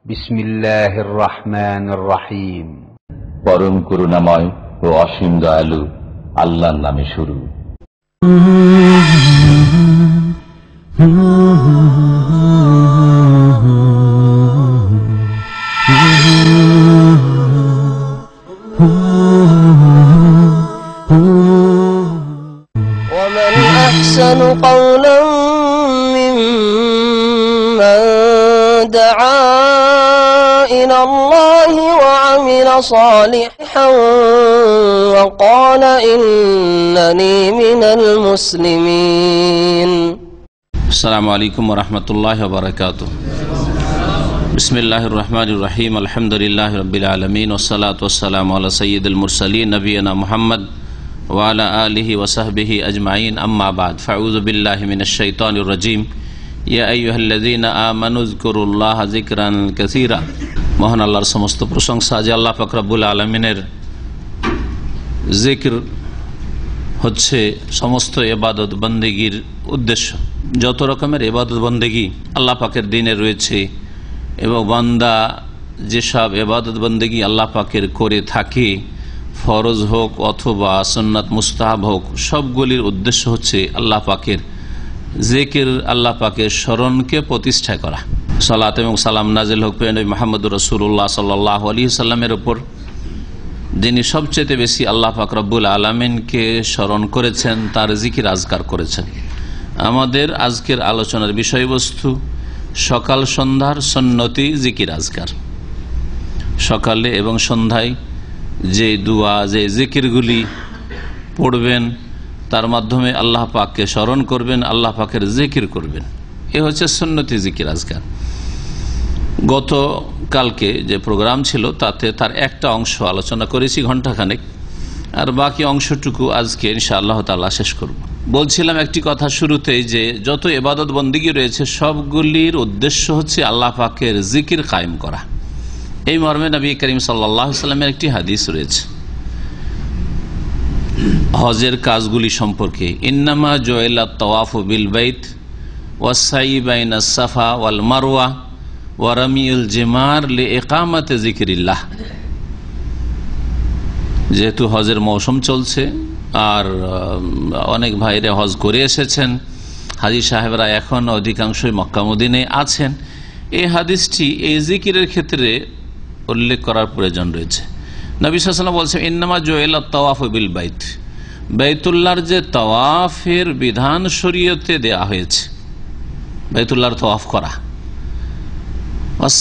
বিসমিল্লাহির রহমানির রহিম। পরম করুণাময় ও অসীম দয়ালু আল্লাহর নামে শুরু। ومن أحسن قولا ممن دعا إلى الله وعمل صالحا وقال إنني من المسلمين. السلام عليكم ورحمة الله وبركاته. بسم الله الرحمن الرحيم. الحمد لله رب العالمين والصلاة والسلام على سيد المرسلين نبينا محمد وعلى آله وصحبه أجمعين. أما بعد فأعوذ بالله من الشيطان الرجيم. يا أيها الذين آمنوا اذكروا الله ذكرا كثيرا. মহান আল্লাহর সমস্ত প্রশংসা যে আল্লাহ পাক রব্বুল আলামিনের জিকির হচ্ছে সমস্ত ইবাদত বন্দেগীর উদ্দেশ্য। যত রকমের ইবাদত বন্দেগী আল্লাহ পাকের দ্বীনে রয়েছে এবং বান্দা যেসব ইবাদত বন্দেগী আল্লাহ পাকের করে থাকে, ফরজ হোক অথবা সুন্নাত মুস্তাহাব হোক, সবগুলির উদ্দেশ্য হচ্ছে আল্লাহ পাকের জিকির, আল্লাহ পাকের স্মরণকে প্রতিষ্ঠা করা। সালাত এবং সালাম নাজিল হোক নবী মুহাম্মদুর রাসূলুল্লাহ সাল্লাল্লাহু আলাইহি সাল্লামের উপর, যিনি সবচেয়ে বেশি আল্লাহ পাক রব্বুল আলামিনকে স্মরণ করেছেন, তার জিকির আজকার করেছেন। আমাদের আজকের আলোচনার বিষয়বস্তু সকাল সন্ধ্যার সুন্নতি জিকির আজকার। সকালে এবং সন্ধ্যায় যে দুয়া, যে জিকিরগুলি পড়বেন, তার মাধ্যমে আল্লাহ পাককে স্মরণ করবেন, আল্লাহ পাকের জিকির করবেন, এ হচ্ছে সুন্নতি জিকির আজকার। গতকালকে যে প্রোগ্রাম ছিল তাতে তার একটা অংশ আলোচনা করেছি ঘণ্টাখানেক, আর বাকি অংশটুকু আজকে ইনশাআল্লাহ তাআলা শেষ করব। বলছিলাম একটি কথা শুরুতেই যে যত ইবাদত বন্দেগী রয়েছে সবগুলির উদ্দেশ্য হচ্ছে আল্লাহ পাকের জিকির কায়েম করা। এই মর্মে নবী করিম সাল্লাল্লাহু আলাইহি সাল্লামের একটি হাদিস রয়েছে হজের কাজগুলি সম্পর্কে। ইন্নামা জুইলাত তাওয়াফু বিল বাইত ওয়াস সাই বাইনাস সাফা ওয়াল মারওয়া ওয়া রামিউল জিমার লিইকামাতি যিকরিল্লাহ। যেহেতু হজের মৌসুম চলছে আর অনেক ভাইরা হজ করে এসেছেন, হাজী সাহেবরা এখন অধিকাংশই মক্কা মদিনায় আছেন, এই হাদিসটি এই জিকিরের ক্ষেত্রে উল্লেখ করার প্রয়োজন রয়েছে। নবী সাল্লাল্লাহু আলাইহি ওয়াসাল্লাম বলছেন, ইন্নামা জুইলাত তাওয়াফু বিল বাইত, বাইতুল্লাহর যে তাওয়াফের বিধান শরীয়তে দেয়া হয়েছে, বাইতুল্লাহর তাওয়াফ করা,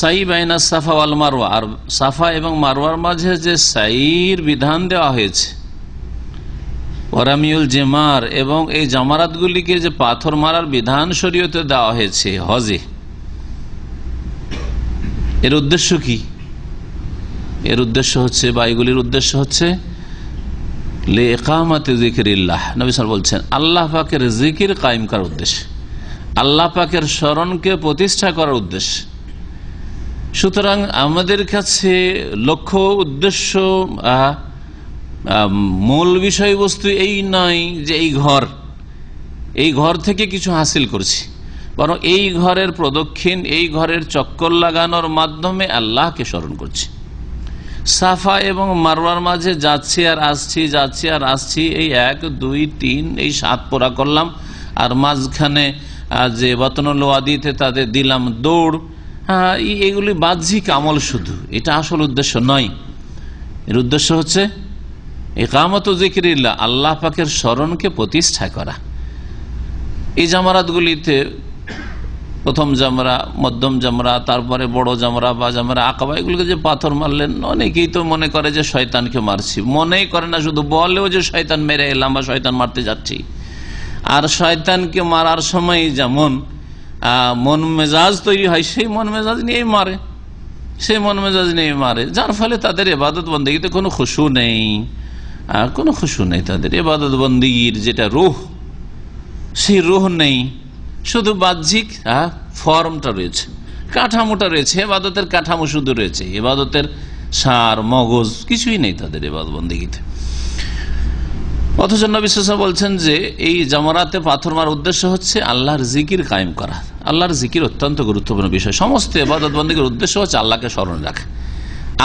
সাই বাইনা সাফা ওয়াল মারওয়া, আর সাফা এবং মারওয়ার মাঝে যে সাইর বিধান দেওয়া হয়েছে, ওয়ারামিউল জিমার, এবং এই জামারাতগুলিকে যে পাথর মারার বিধান শরীয়তে দেওয়া হয়েছে হজে। এর উদ্দেশ্য কি? এর উদ্দেশ্য হচ্ছে, বা এগুলির উদ্দেশ্য হচ্ছে লিইকামাতি যিকরিল্লাহ। নবী সাল্লাল্লাহু আলাইহি ওয়াসাল্লাম বলছেন আল্লাহ পাকের জিকির কায়েম করার উদ্দেশ্যে, আল্লাহ পাকের স্মরণকে প্রতিষ্ঠা করার উদ্দেশ্যে। সুতরাং আমাদের কাছে লক্ষ্য, উদ্দেশ্য, মূল বিষয়বস্তু এই নয় যে এই ঘর থেকে কিছু হাসিল করছি, বরং এই ঘরের প্রদক্ষিণ, এই ঘরের চক্কর লাগানোর মাধ্যমে আল্লাহকে স্মরণ করছি। সাফা এবং মারওয়ার মাঝে যাচ্ছি আর আসছি, যাচ্ছি আর আসছি, এই 1 2 3 এই 7 পোরা করলাম, আর মাঝখানে যে বাতনুল ওয়াদিতে তাদের দিলাম দৌড়, এগুলি বাহ্যিক আমল শুধু, এটা আসল উদ্দেশ্য নয়। এর উদ্দেশ্য হচ্ছে ইকামত যিকরিল্লাহ, আল্লাহ পাকের স্মরণকে প্রতিষ্ঠা করা। এই জামারাতগুলিতে প্রথম জামরা, মধ্যম জামরা, তারপরে বড় জামরা বা জামরা আকাবা, এগুলোকে যে পাথর মারলেন, অনেকেই তো মনে করে যে শয়তানকে মারছি, মনেই করে না, শুধু বলেও যে শয়তান মেরে এলাম বা শয়তান মারতে যাচ্ছি। আর শয়তানকে মারার সময় যেমন মন মেজাজ তৈরি হয়, সেই মন মেজাজ নিয়েই মারে, যার ফলে তাদের ইবাদত বন্দেগীতে কোনো খুশু নেই, তাদের ইবাদত বন্দেগীর যেটা রূহ, সেই রূহ নেই, শুধু বাহ্যিক ফর্মটা রয়েছে, কাঠামোটা রয়েছে, ইবাদতের কাঠামো শুধু রয়েছে, ইবাদতের সার মগজ কিছুই নেই তাদের ইবাদত বন্দেগীতে। অথচ নবী সাল্লাল্লাহু আলাইহি ওয়াসাল্লাম বলছেন যে এই জামরাতে পাথর মারার উদ্দেশ্য হচ্ছে আল্লাহর জিকির কায়েম করা। আল্লাহর জিকির অত্যন্ত গুরুত্বপূর্ণ বিষয়। সমস্ত ইবাদত বন্দেগীর উদ্দেশ্য হচ্ছে আল্লাহকে স্মরণে রাখা।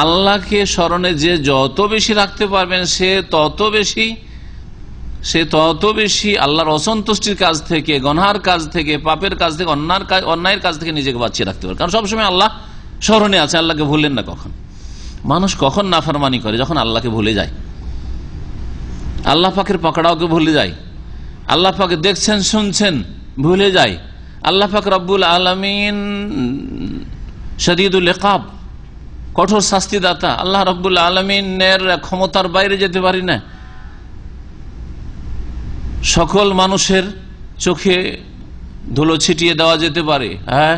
আল্লাহকে স্মরণে যে যত বেশি রাখতে পারবেন সে তত বেশি আল্লাহর অসন্তুষ্টির কাজ থেকে, গুনাহের কাজ থেকে, পাপের কাজ থেকে, অন্যায়ের কাজ থেকে নিজেকে বাঁচিয়ে রাখতে পারবে। কারণ সবসময় আল্লাহ স্মরণে আছে, আল্লাহকে ভুলেন না। কখন মানুষ কখন নাফরমানি করে? যখন আল্লাহকে ভুলে যায়, আল্লাহ পাকের পাকড়াওকে ভুলে যায়, আল্লাহ পাকে দেখছেন শুনছেন ভুলে যায়। আল্লাহ পাক রব্বুল আলামিন শদীদুল ইকাব, কঠোর শাস্তিদাতা। আল্লাহ রব্বুল আলামিনের ক্ষমতার বাইরে যেতে পারি না। সকল মানুষের চোখে ধুলো ছিটিয়ে দেওয়া যেতে পারে, হ্যাঁ,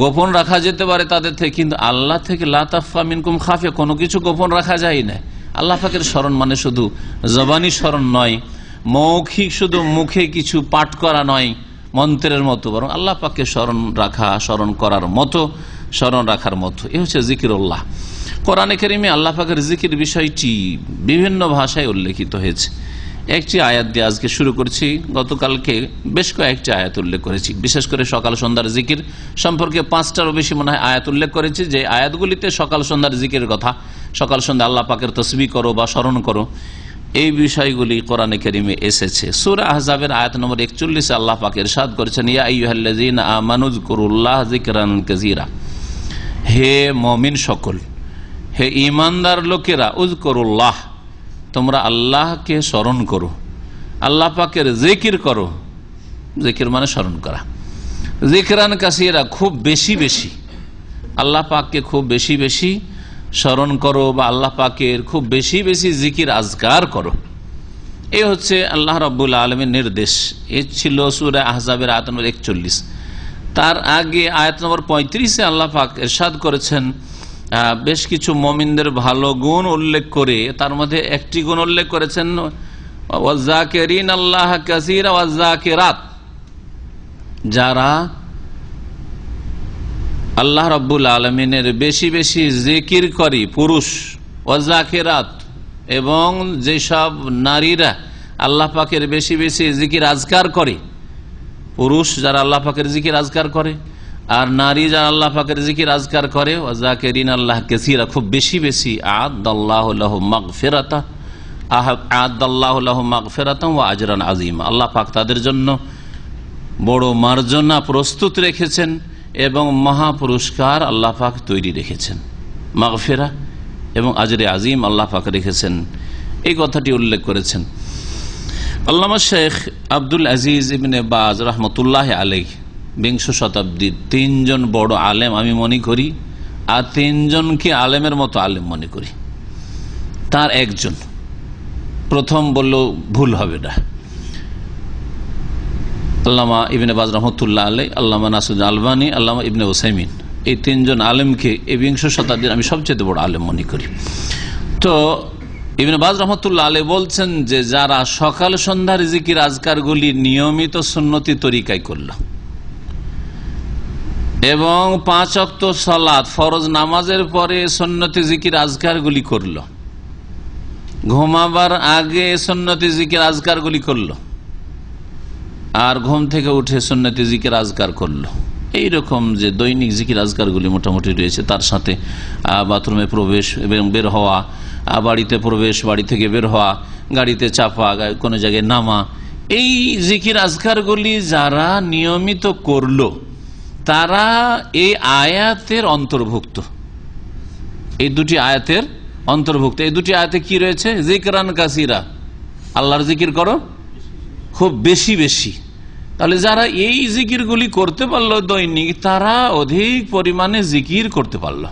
গোপন রাখা যেতে পারে তাদের থেকে, কিন্তু আল্লাহ থেকে লা তাখফা মিনকুম খাফিয়া, কোনো কিছু গোপন রাখা যায় না। আল্লাহ পাকের স্মরণ মানে শুধু জবানি স্মরণ নয়, মৌখিক শুধু মুখে কিছু পাঠ করা নয় মন্ত্রের মতো, বরং আল্লাহ পাককে স্মরণ রাখা, স্মরণ করার মতো, স্মরণ রাখার মতো। এ হচ্ছে জিকিরুল্লাহ। কোরআনে কারিমে আল্লাহ পাকের জিকির বিষয়টি বিভিন্ন ভাষায় উল্লেখিত হয়েছে। একটি আয়াত দিয়ে আজকে শুরু করছি। গতকালকে বেশ কয়েকটি আয়াত উল্লেখ করেছি, বিশেষ করে সকাল সন্ধ্যার জিকির সম্পর্কে 5টারও বেশি মনে হয় আয়াত উল্লেখ করেছি, যে আয়াতগুলিতে সকাল সন্ধ্যার জিকিরের কথা, সকাল সন্ধ্যা আল্লাহ পাকের তসবিহ করো বা স্মরণ করো, এই বিষয়গুলি কোরআনে কারিমে এসেছে। সূরা আহজাবের আয়াত নম্বর 41 আল্লাহ পাক ইরশাদ করেছেন, ইয়া আইয়ুহাল্লাযীনা আমানু যকুরুল্লাহ যিকরান কাসীরা, হে মুমিন সকল, হে ঈমানদার লোকেরা, উযকুরুল্লাহ, তোমরা আল্লাহকে স্মরণ করো, আল্লাহ পাকের জিকির করো। জিকির মানে স্মরণ করা। যিকরান কাসীরা, খুব বেশি বেশি আল্লাহ পাককে খুব বেশি বেশি স্মরণ করো, বা আল্লাহ পাকের খুব বেশি বেশি জিকির আজকার করো। এই হচ্ছে আল্লাহ রাব্বুল আলামিনের নির্দেশ। এ ছিল সূরা আহজাবের আয়াত নম্বর 41। তার আগে আয়াত নম্বর 35-এ আল্লাহ পাক ইরশাদ করেছেন, বেশ কিছু মুমিনদের ভালো গুণ উল্লেখ করে তার মধ্যে একটি গুণ উল্লেখ করেছেন, ওয়াযাকিরিন আল্লাহ কাসীরা ওয়াযাকিরাত, যারা আল্লাহ রাব্বুল আলামিনের বেশি বেশি জিকির করে পুরুষ, ওয়াযাকিরাত, এবং যেসব নারীরা আল্লাহ পাকের বেশি বেশি জিকির আজকার করে, পুরুষ যারা আল্লাহ পাকের জিকির আজকার করে আর নারী যারা আল্লাহ পাকের জিকির আজকার করে, ওয়াযাকিরিন আল্লাহ কাসীরা, খুব বেশি বেশি, আ'আদাল্লাহু লাহুম মাগফিরাতান ওয়া আজরান আযীমা, আল্লাহ পাক তাদের জন্য বড় মার্জনা প্রস্তুত রেখেছেন এবং মহা পুরস্কার আল্লাহ পাক তৈরি রেখেছেন। মাগফিরা এবং আজরে আজিম আল্লাহ পাক রেখেছেন, এই কথাটি উল্লেখ করেছেন। আল্লামা শেখ আব্দুল আজিজ ইবনে বাজ রহমতুল্লাহ আলাইহি 20 শতাব্দীর 3 জন বড় আলেম আমি মনে করি, আর 3 জনকে আলেমের মতো আলেম মনে করি। তার একজন, প্রথম বললেও ভুল হবে না, আল্লামা ইবনে বাজ রহমতুল্লাহ আলাইহি, আল্লামা নাসিরুদ্দিন আলবানী, আল্লামা ইবনে উসাইমিন, এই 3 জন আলেমকে এই 20 শতাব্দীর আমি সবচেয়ে বড় আলেম মনে করি। তো ইবনে বাজ রহমতুল্লাহ আলাইহি বলছেন যে যারা সকাল সন্ধ্যার জিকির আজকারগুলি নিয়মিত সুন্নতি তরিকায় করল এবং 5 ওয়াক্ত সালাত ফরজ নামাজের পরে সুন্নতি জিকির আজকারগুলি করল, ঘুমাবার আগে সুন্নতি জিকির আজকারগুলি করল, আর ঘুম থেকে উঠে সুন্নতি জিকির আজকার করলো, এইরকম যে দৈনিক জিকির আজকারগুলি মোটামুটি রয়েছে, তার সাথে বাথরুমে প্রবেশ এবং বের হওয়া, বাড়িতে প্রবেশ, বাড়ি থেকে বের হওয়া, গাড়িতে চাপা, কোনো জায়গায় নামা, এই জিকির আজকারগুলি যারা নিয়মিত করলো তারা এই আয়াতের অন্তর্ভুক্ত। এই দুটি আয়াতের অন্তর্ভুক্ত। এই দুটি আয়াতে কি রয়েছে? যিকরান কাসীরা, আল্লাহর জিকির করো খুব বেশি বেশি। তাহলে যারা এই জিকিরগুলি করতে পারলো দৈনিক, তারা অধিক পরিমাণে জিকির করতে পারলো।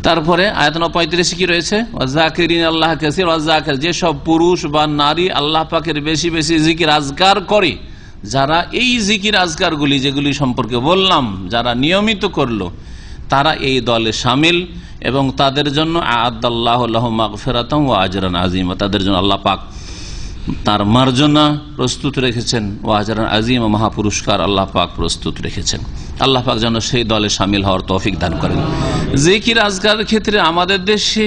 তারপরে আয়াত 35 কি রয়েছে? ওয়াযাকিরিন আল্লাহ কাসীরা ওয়াযাকির, যেসব পুরুষ বা নারী আল্লাহ পাকের বেশি বেশি জিকির আজকার করে, যারা এই জিকির আজকারগুলি যেগুলি সম্পর্কে বললাম যারা নিয়মিত করলো, তারা এই দলে শামিল এবং তাদের জন্য আ'আদাল্লাহু লাহুম মাগফিরাতান ওয়া আজরান আযীমা, তাদের জন্য আল্লাহ পাক তার মার্জনা প্রস্তুত রেখেছেন, ওয়া আজরান আযীমা, মহাপুরস্কার আল্লাহ পাক প্রস্তুত রেখেছেন। আল্লাহ পাক যেন সেই দলে শামিল হওয়ার তৌফিক দান করেন। জিকির আজকারের ক্ষেত্রে আমাদের দেশে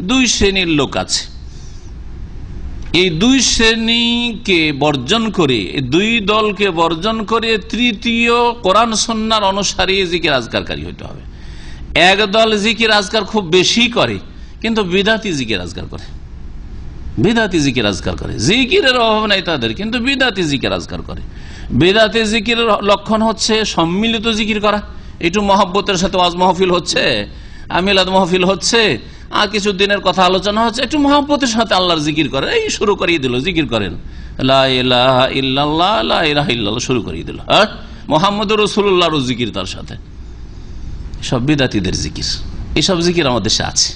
2 শ্রেণীর লোক আছে। এই দুই শ্রেণীকে বর্জন করে, এই দুই দলকে বর্জন করে তৃতীয় কোরআন সুন্নাহর অনুসারী জিকির আজকারকারী হইতে হবে। এক দল জিকির আজকার খুব বেশি করে, কিন্তু বিদাতি জিকির আজকার করে, বিদাতি জিকির আজকার করে, জিকিরের অভাব নাই তাদের, কিন্তু বিদাতি জিকির আজকার করে। বিদাতি জিকিরের লক্ষণ হচ্ছে সম্মিলিত জিকির করা। একটু মহব্বতের সাথে ওয়াজ মাহফিল হচ্ছে, মিলাদ মাহফিল হচ্ছে, আর কিছু দিনের কথা আলোচনা হচ্ছে, একটু মহব্বতের সাথে আল্লাহর জিকির করে, এই শুরু করিয়ে দিল, জিকির করেন লা ইলাহা ইল্লাল্লাহ লা ইলাহা ইল্লাল্লাহ শুরু করিয়ে দিল, আর মুহাম্মদুর রাসূলুল্লাহর জিকির তার সাথে। সব বিদাতিদের জিকির, এইসব জিকির আমাদের দেশে আছে।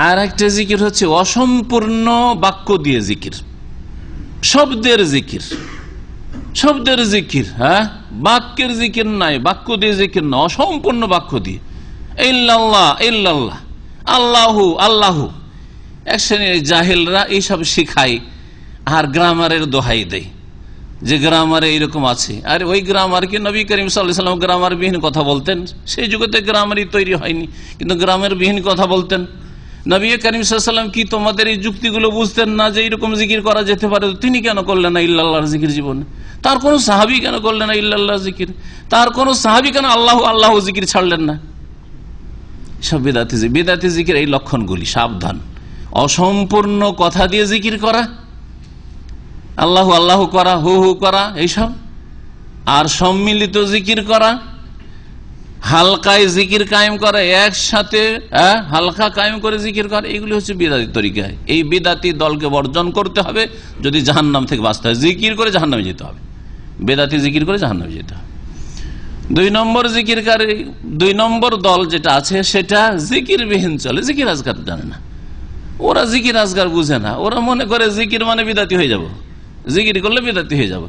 আর একটা জিকির হচ্ছে অসম্পূর্ণ বাক্য দিয়ে জিকির, শব্দের জিকির, শব্দের জিকির, হ্যাঁ, বাক্যের জিকির নাই, বাক্য দিয়ে জিকির না, অসম্পূর্ণ বাক্য দিয়ে ইল্লাল্লাহ ইল্লাল্লাহ আল্লাহু আল্লাহু। এক শ্রেণীর জাহেলরা এইসব শিখায় আর গ্রামারের দোহাই দেয় যে গ্রামারে এইরকম আছে। আর ওই গ্রামার কি নবী করিম সাল্লাল্লাহু আলাইহি ওয়াসাল্লাম গ্রামার বিহীন কথা বলতেন? সেই যুগতে গ্রামারই তৈরি হয়নি, কিন্তু গ্রামের বিহীন কথা বলতেন। নবী করিম সাল্লাল্লাহু আলাইহি ওয়াসাল্লাম কি তোমাদের এই যুক্তিগুলো বুঝতেন না যে এইরকম জিকির করা যেতে পারে? তিনি কেন করলেন না ইল্লাল্লাহর জিকির জীবনে? তার কোন সাহাবী কেন করলেন না ইল্লাল্লাহর জিকির? তার কোন সাহাবী কেন আল্লাহু আল্লাহু জিকির ছাড়লেন না? সব বিদাতি। বিদাতি জিকির এই লক্ষণগুলি, সাবধান। অসম্পূর্ণ কথা দিয়ে জিকির করা, আল্লাহু আল্লাহু করা, হু হু করা, এইসব। আর সম্মিলিত জিকির করা, হালকায় জিকির কায়েম করা, একসাথে হালকা কায়েম করে জিকির করা, এগুলি হচ্ছে বিদাতি তরিকা। এই বিদাতি দলকে বর্জন করতে হবে যদি জাহান্নাম থেকে বাঁচতে হয়। জিকির করে জাহান্নামে যেতে হবে, বেদাতি জিকির করে জাহান্নামে যেতে হবে। দুই নম্বর জিকিরকারী, দুই নম্বর দল যেটা আছে সেটা জিকির বিহীন চলে, জিকির আজকার জানে না। ওরা জিকির আজকার বুঝে না, ওরা মনে করে জিকির মানে বিদাতি হয়ে যাব, জিকির করলে বিদাতি হয়ে যাব।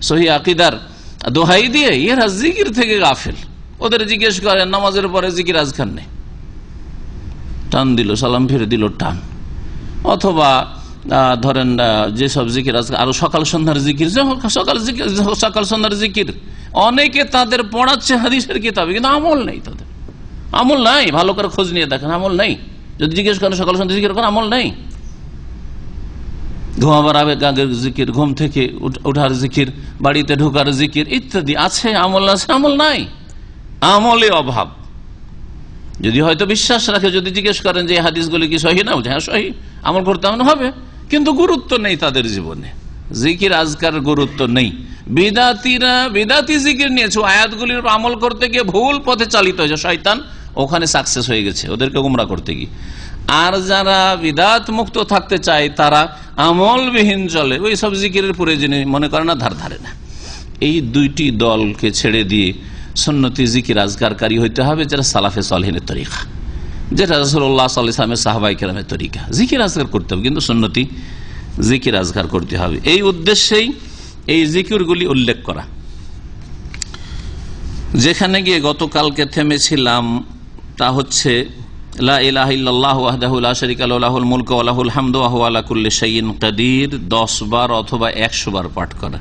সহি আকিদার দোহাই দিয়ে এরা জিকির থেকে গাফেল। ওদের জিজ্ঞেস করে নামাজের পরে জিকির আজকার নেই, টান দিল, সালাম ফিরে দিল টান। অথবা ধরেন যেসব জিকির আজকাল, আরো সকাল সন্ধ্যার জিকির, সকাল সন্ধ্যার জিকির অনেকে তাদের পড়াচ্ছে হাদিসের কিতাবে, কিন্তু আমল নেই, তাদের আমল নাই। ভালো করে খোঁজ নিয়ে দেখেন, আমল নেই। যদি জিজ্ঞেস করেন সকাল সন্ধ্যা জিকির করেন, আমল নেই। ঘুমাবার আগের জিকির, ঘুম থেকে ওঠার জিকির, বাড়িতে ঢোকার জিকির ইত্যাদি আছে, আমল আছে, আমল নাই। আমলে অভাব। যদি হয়তো বিশ্বাস রাখে, যদি জিজ্ঞেস করেন যে হাদিসগুলি কি সহি না, হ্যাঁ সহি, আমল করতে হবে, কিন্তু গুরুত্ব নেই তাদের জীবনে, জিকির আজকার গুরুত্ব নেই। বিদাতিরা বিদাতি জিকির নিয়েছে, আয়াতগুলির আমল করতে গিয়ে ভুল পথে চালিত হয়েছে, শয়তান ওখানে সাকসেস হয়ে গেছে ওদেরকে গুমরা করতে গিয়ে। আর যারা বিদাত মুক্ত থাকতে চায় তারা আমলবিহীন চলে, ওই সব জিকিরের প্রয়োজনে মনে করে না, ধার ধারে না। এই দুইটি দলকে ছেড়ে দিয়ে সুন্নতি জিকির আজকারকারী হইতে হবে, যেটা সালাফে সালেহিনের তরিকা, যেটা রাসূলুল্লাহ সাল্লাল্লাহু আলাইহি ওয়াসাল্লামের সাহাবায়ে কেরামের তরিকা। জিকির আজকার করতে হবে, কিন্তু সুন্নতি জিকির আজকার করতে হবে। এই উদ্দেশ্যেই এই জিকিরগুলি উল্লেখ করা। যেখানে গিয়ে গতকালকে থেমেছিলাম তা হচ্ছে লা ইলাহা ইল্লাল্লাহু ওয়াহদাহু লা শারীকা লাহু লাহুল মুলকু ওয়া লাহুল হামদু ওয়া হুয়া আলা কুল্লি শাইইন কাদির 10 বার অথবা 100 বার পাঠ করা।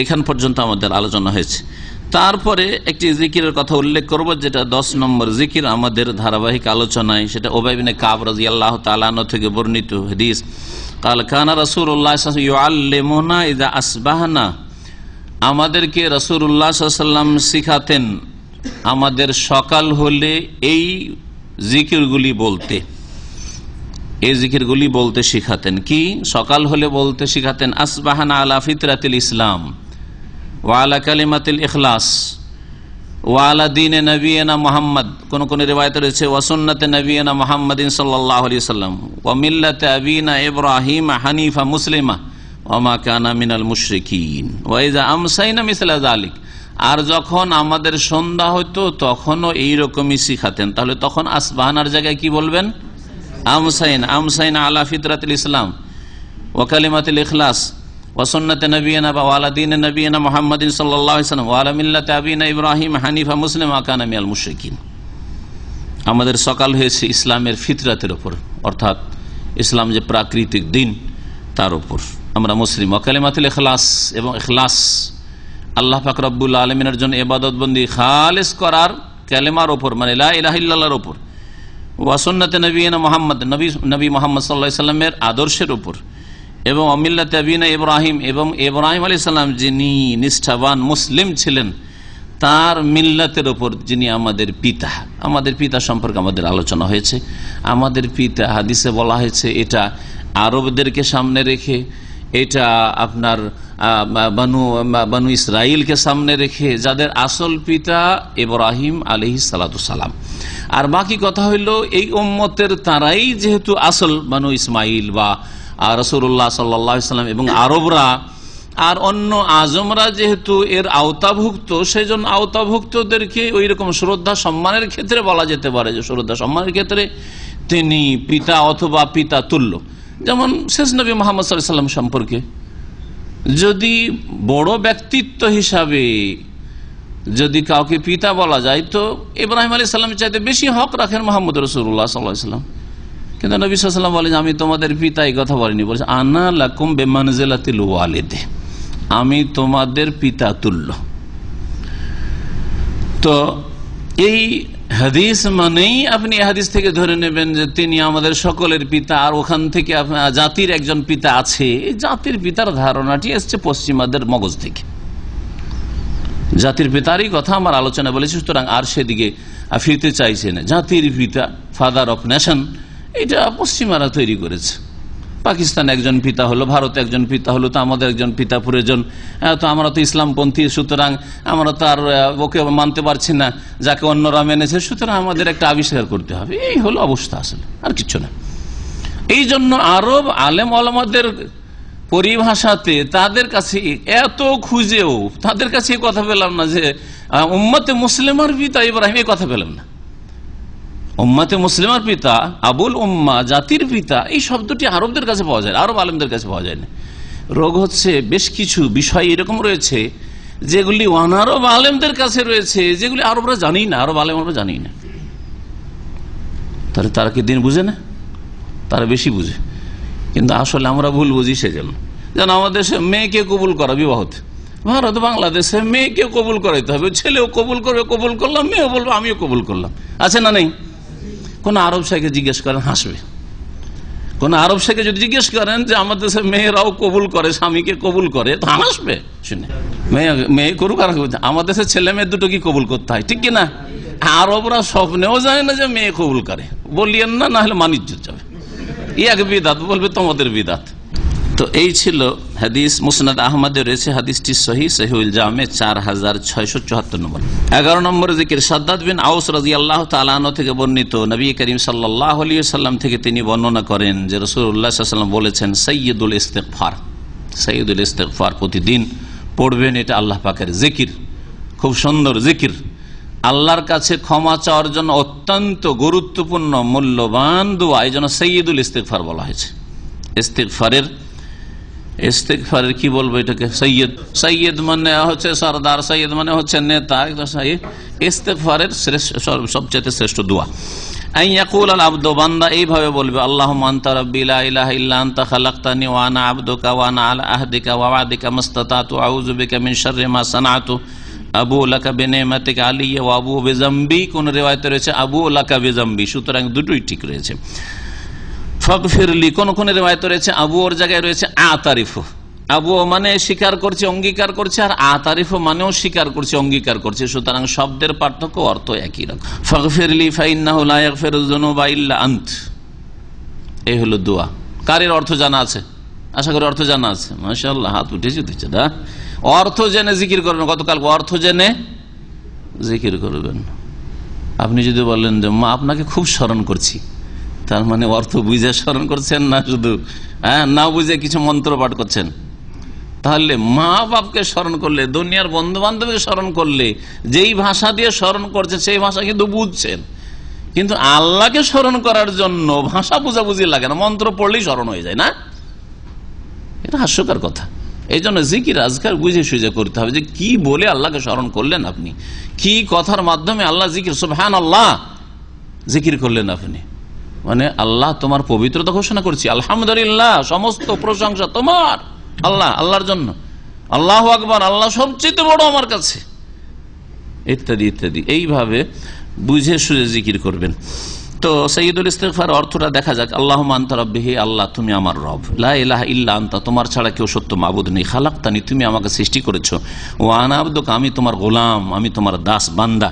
এখান পর্যন্ত আমাদের আলোচনা হয়েছে। তারপরে একটি জিকিরের কথা উল্লেখ করব, যেটা 10 নম্বর জিকির আমাদের ধারাবাহিক আলোচনায়। সেটা উবাই বিন কাব রাদিয়াল্লাহু তাআলা আনহু থেকে বর্ণিত হাদিস। কাল কানা রাসূলুল্লাহ সাল্লাল্লাহু আলাইহি ওয়াসাল্লাম ইউআল্লিমুনা ইযা আসবাহনা, আমাদেরকে রাসূলুল্লাহ সাল্লাল্লাহু আলাইহি ওয়াসাল্লাম শিখাতেন আমাদের সকাল হলে এই জিকিরগুলি বলতে, এই জিকিরগুলি বলতে শিখাতেন। কি সকাল হলে বলতে শিখাতেন? আসবাহানা আলা ফিতরাতিল ইসলাম ওয়া আলা কালিমাতিল ইখলাস ওয়া আলা দীনে নবিয়িনা মুহাম্মদ, কোন কোন রিওয়ায়াতে রয়েছে ওয়া সুন্নাতে নবিয়িনা মুহাম্মাদিন সাল্লাল্লাহু আলাইহি ওয়াসাল্লাম ওয়া মিল্লাতে আবিনা ইব্রাহিম হানিফা মুসলিমা ওয়া মা কানা মিনাল মুশরিকিন ওয়া ইযা আমসাইনা মিসলা যালিক। আর যখন আমাদের সন্ধ্যা হতো তখনও এইরকমই শিখাতেন। তাহলে তখন আসবাহানার জায়গায় কি বলবেন? আমসাইন, আমসাইন আলা ফিতরাতিল ইসলাম ওয়া কালিমাতিল ইখলাস ওয়া সুন্নাতে নবিয়িনা ওয়া আলা দীনে নবিয়িনা মুহাম্মাদিন সাল্লাল্লাহু আলাইহি ওয়াসাল্লাম ওয়া আলা মিল্লাতি আবিনা ইব্রাহিম হানিফা মুসলিমা ওয়া কানা মিনাল মুশরিকিন। আমাদের সকাল হয়েছে ইসলামের ফিতরাতের উপর, অর্থাৎ ইসলাম যে প্রাকৃতিক দিন তার উপর আমরা মুসলিম। ওয়া কালিমাতিল ইখলাস, এবং ইখলাস আল্লাহ পাক রব্বুল আলামিনের জন্য ইবাদত বন্দি খালেস করার কালেমার উপর, মানে লা ইলাহা ইল্লাল্লাহর উপর। ওয়া সুন্নাতে নবীনা মুহাম্মদ, নবী মুহাম্মদ সাল্লাল্লাহু আলাইহি সাল্লামের আদর্শের উপর, এবং মিল্লাতে আবিনা ইব্রাহিম, এবং ইব্রাহিম আলাইহিস সালাম যিনি নিষ্ঠাবান মুসলিম ছিলেন তার মিল্লাতের উপর, যিনি আমাদের পিতা। আমাদের পিতা সম্পর্কে আমাদের আলোচনা হয়েছে। আমাদের পিতা হাদিসে বলা হয়েছে এটা আরবদেরকে সামনে রেখে, এটা আপনার বানু ইসরাইলকে সামনে রেখে, যাদের আসল পিতা ইব্রাহিম আলাইহিস সালাতু সালাম। আর বাকি কথা হইল এই উম্মতের তারাই যেহেতু আসল বানু ইসমাইল বা রাসূলুল্লাহ সাল্লাল্লাহু আলাইহি ওয়াসাল্লাম এবং আরবরা আর অন্য আজমরা যেহেতু এর আওতাভুক্ত, সেই জন্য আওতাভুক্তদেরকে ওই রকম শ্রদ্ধা সম্মানের ক্ষেত্রে বলা যেতে পারে যে শ্রদ্ধা সম্মানের ক্ষেত্রে তিনি পিতা অথবা পিতা তুল্য। যেমন শেষ নবী মুহাম্মদ সাল্লাল্লাহু আলাইহি ওয়াসাল্লাম সম্পর্কে যদি বড় ব্যক্তিত্ব হিসাবে যদি কাউকে পিতা বলা যায়, তো ইব্রাহিম আলাইহিস সালামের চাইতে বেশি হক রাখেন মুহাম্মদ রাসূলুল্লাহ সাল্লাল্লাহু আলাইহি ওয়াসাল্লাম। কিন্তু নবী সাল্লাল্লাহু আলাইহি ওয়াসাল্লাম বলেন আমি তোমাদের পিতা, এই কথা বলেনি, বলেছে আনা লাকুম বিমানজিলাতিল ওয়ালিদ, আমি তোমাদের পিতা তুল্য। তো এই হাদিস মানেই আপনি হাদিস থেকে ধরে নেবেন যে তিনি আমাদের সকলের পিতা, আর ওখান থেকে জাতির একজন পিতা আছে। এই জাতির পিতার ধারণাটি এসছে পশ্চিমাদের মগজ থেকে। জাতির পিতারই কথা আমার আলোচনা বলেছি, সুতরাং আর সেদিকে ফিরতে চাইছে না। জাতির পিতা, ফাদার অফ নেশন, এটা পশ্চিমারা তৈরি করেছে। পাকিস্তানে একজন পিতা হলো, ভারতে একজন পিতা হলো, তো আমাদের একজন পিতা প্রয়োজন। তো আমরা তো ইসলামপন্থী, সুতরাং আমরা তো আর ওকে মানতে পারছি না যাকে অন্যরা মেনেছে, সুতরাং আমাদের একটা আবিষ্কার করতে হবে। এই হলো অবস্থা, আসলে আর কিছু না। এই জন্য আরব আলেম ওলামাদের পরিভাষাতে তাদের কাছে এত খুঁজেও তাদের কাছে এই কথা পেলাম না যে উম্মতে মুসলিমার পিতা ইব্রাহিম, এই কথা পেলাম না। উম্মতে মুসলিমার পিতা, আবুল উম্মা, জাতির পিতা, এই শব্দটি আরবদের কাছে পাওয়া যায়, আরব আলেমদের কাছে পাওয়া যায় না। রোগ হচ্ছে বেশ কিছু বিষয় এরকম রয়েছে যেগুলি অনারব আলেমদের কাছে রয়েছে, যেগুলি আরবরা জানি না, আরব আলেমরা জানি না। তাহলে তারা কি দিন বুঝে না? তারা বেশি বুঝে, কিন্তু আসলে আমরা ভুল বুঝি। সেজন্য যেন আমাদের দেশে মেয়েকে কবুল করা বিবাহতে, ভারত বাংলাদেশে মেয়েকে কবুল করাইতে হবে, ছেলেও কবুল করবে, কবুল করলাম, মেয়েও বলবো আমিও কবুল করলাম। আছে না নেই? কোন আরব শাহকে জিজ্ঞেস করেন, হাসবে। কোন আরব শাহকে যদি জিজ্ঞেস করেন যে আমাদের দেশে মেয়েরাও কবুল করে, স্বামীকে কবুল করে, তো হাসবে শুনে। মেয়ে করুক, আর আমাদের দেশের ছেলে মেয়ে দুটো কি কবুল করতে হয়, ঠিক কিনা? আরবরা স্বপ্নেও যায় না যে মেয়ে কবুল করে, বলিয়েন না, না হলে মানিজ্য যাবে। এক বিদাত বলবে তোমাদের বিদাত। তো এই ছিল হাদিস। মুসনাদ আহমদে রয়েছে হাদিসটি সহিহ, সহিহুল জামে 4674 নম্বর। 11 নম্বরে জিকির সাদ্দাদ বিন আউস রাদিয়াল্লাহু তাআলা আনহু থেকে বর্ণিত, নবী করিম সাল্লাল্লাহু আলাইহি ওয়াসাল্লাম থেকে তিনি বর্ণনা করেন যে রাসূলুল্লাহ সাল্লাল্লাহু আলাইহি ওয়াসাল্লাম বলেছেন সাইয়্যিদুল ইস্তিগফার, সাইয়্যিদুল ইস্তিগফার প্রতিদিন পড়বেন, এটা আল্লাহ পাকের জিকির, খুব সুন্দর জিকির। আল্লাহর কাছে ক্ষমা চাওয়ার জন্য অত্যন্ত গুরুত্বপূর্ণ মূল্যবান দোয়া, এই জন্য সাইয়্যিদুল ইস্তিগফার বলা হয়েছে। ইস্তিগফারের কি বলবো এটাকে? সৈয়দ, সৈয়দ মানে হচ্ছে সরদার, সৈয়দ মানে হচ্ছে নেতা। ইস্তিগফারের সবচেয়ে শ্রেষ্ঠ দোয়া। আইয়াকুল আল আবদু, বান্দা এইভাবে বলবে, আল্লাহুম্মা আনতা রাব্বি লা ইলাহা ইল্লা আনতা খালাকতানি ওয়া আনা আবদুকা ওয়া আনা আলা আহদিকা ওয়া ওয়াদিকা মাসতাতাতু আউযু বিকা মিন শাররি মা সানাতু আবু লাকা বিনিমাতিকা আলাইয়া ওয়া আবু বিযামবি। কোন রিওয়ায়াতে রয়েছে আবু লাকা বিযামবি, সুতরাং দুটোই ঠিক রয়েছে। ফাগফিরলি, কোন কোন রিওয়ায়াতে রয়েছে আবু, ওর জায়গায় রয়েছে আতারিফু। আবু মানে স্বীকার করছে, অঙ্গীকার করছে, আর আতারিফু মানেও স্বীকার করছে, অঙ্গীকার করছে, সুতরাং শব্দের পার্থক্য, অর্থ একই রকম। ফাগফিরলি ফাইন্নাহু লা ইয়াগফিরুয যুনুবা ইল্লা আনত, এই হলো দোয়া। কারের অর্থ জানা আছে? আশা করি অর্থ জানা আছে। মাশাআল্লাহ, হাত উঠেছে দিচ্ছে। অর্থ জেনে জিকির করবেন। গতকাল অর্থ জেনে জিকির করবেন। আপনি যদি বলেন যে মা আপনাকে খুব স্মরণ করছি, তার মানে অর্থ বুঝে স্মরণ করছেন না, শুধু না বুঝে কিছু মন্ত্র পাঠ করছেন? তাহলে মা বাপকে স্মরণ করলে, দুনিয়ার বন্ধু বান্ধবকে স্মরণ করলে যেই ভাষা দিয়ে স্মরণ করছেন সেই ভাষা কিন্তু বুঝছেন, কিন্তু আল্লাহকে স্মরণ করার জন্য ভাষা বুঝাবুঝি লাগে না, মন্ত্র পড়লেই স্মরণ হয়ে যায় না। এটা হাস্যকর কথা। এই জন্য জিকির আজকার বুঝে সুঝে করতে হবে যে কি বলে আল্লাহকে স্মরণ করলেন আপনি, কি কথার মাধ্যমে আল্লাহ জিকির, সুবহানাল্লাহ জিকির করলেন আপনি, মানে আল্লাহ তোমার পবিত্রতা ঘোষণা করছি, আলহামদুলিল্লাহ সমস্ত প্রশংসা তোমার, আল্লাহ, আল্লাহর জন্য, আল্লাহু আকবার, আল্লাহ সবচেয়ে বড় আমার কাছে, ইত্যাদি ইত্যাদি। এইভাবে বুঝে সুঝে জিকির করবেন। তো সাইয়্যিদুল ইস্তিগফার অর্থটা দেখা যাক। আল্লাহুম্মা আনতা রাব্বি, হে আল্লাহ তুমি আমার রব, লা ইলাহা ইল্লা আনতা তোমার ছাড়া কেউ সত্য মাবুদ নেই, খালাকতানি তুমি আমাকে সৃষ্টি করেছো, ওয়া আনা আবদুকা আমি তোমার গোলাম, আমি তোমার দাস বান্দা,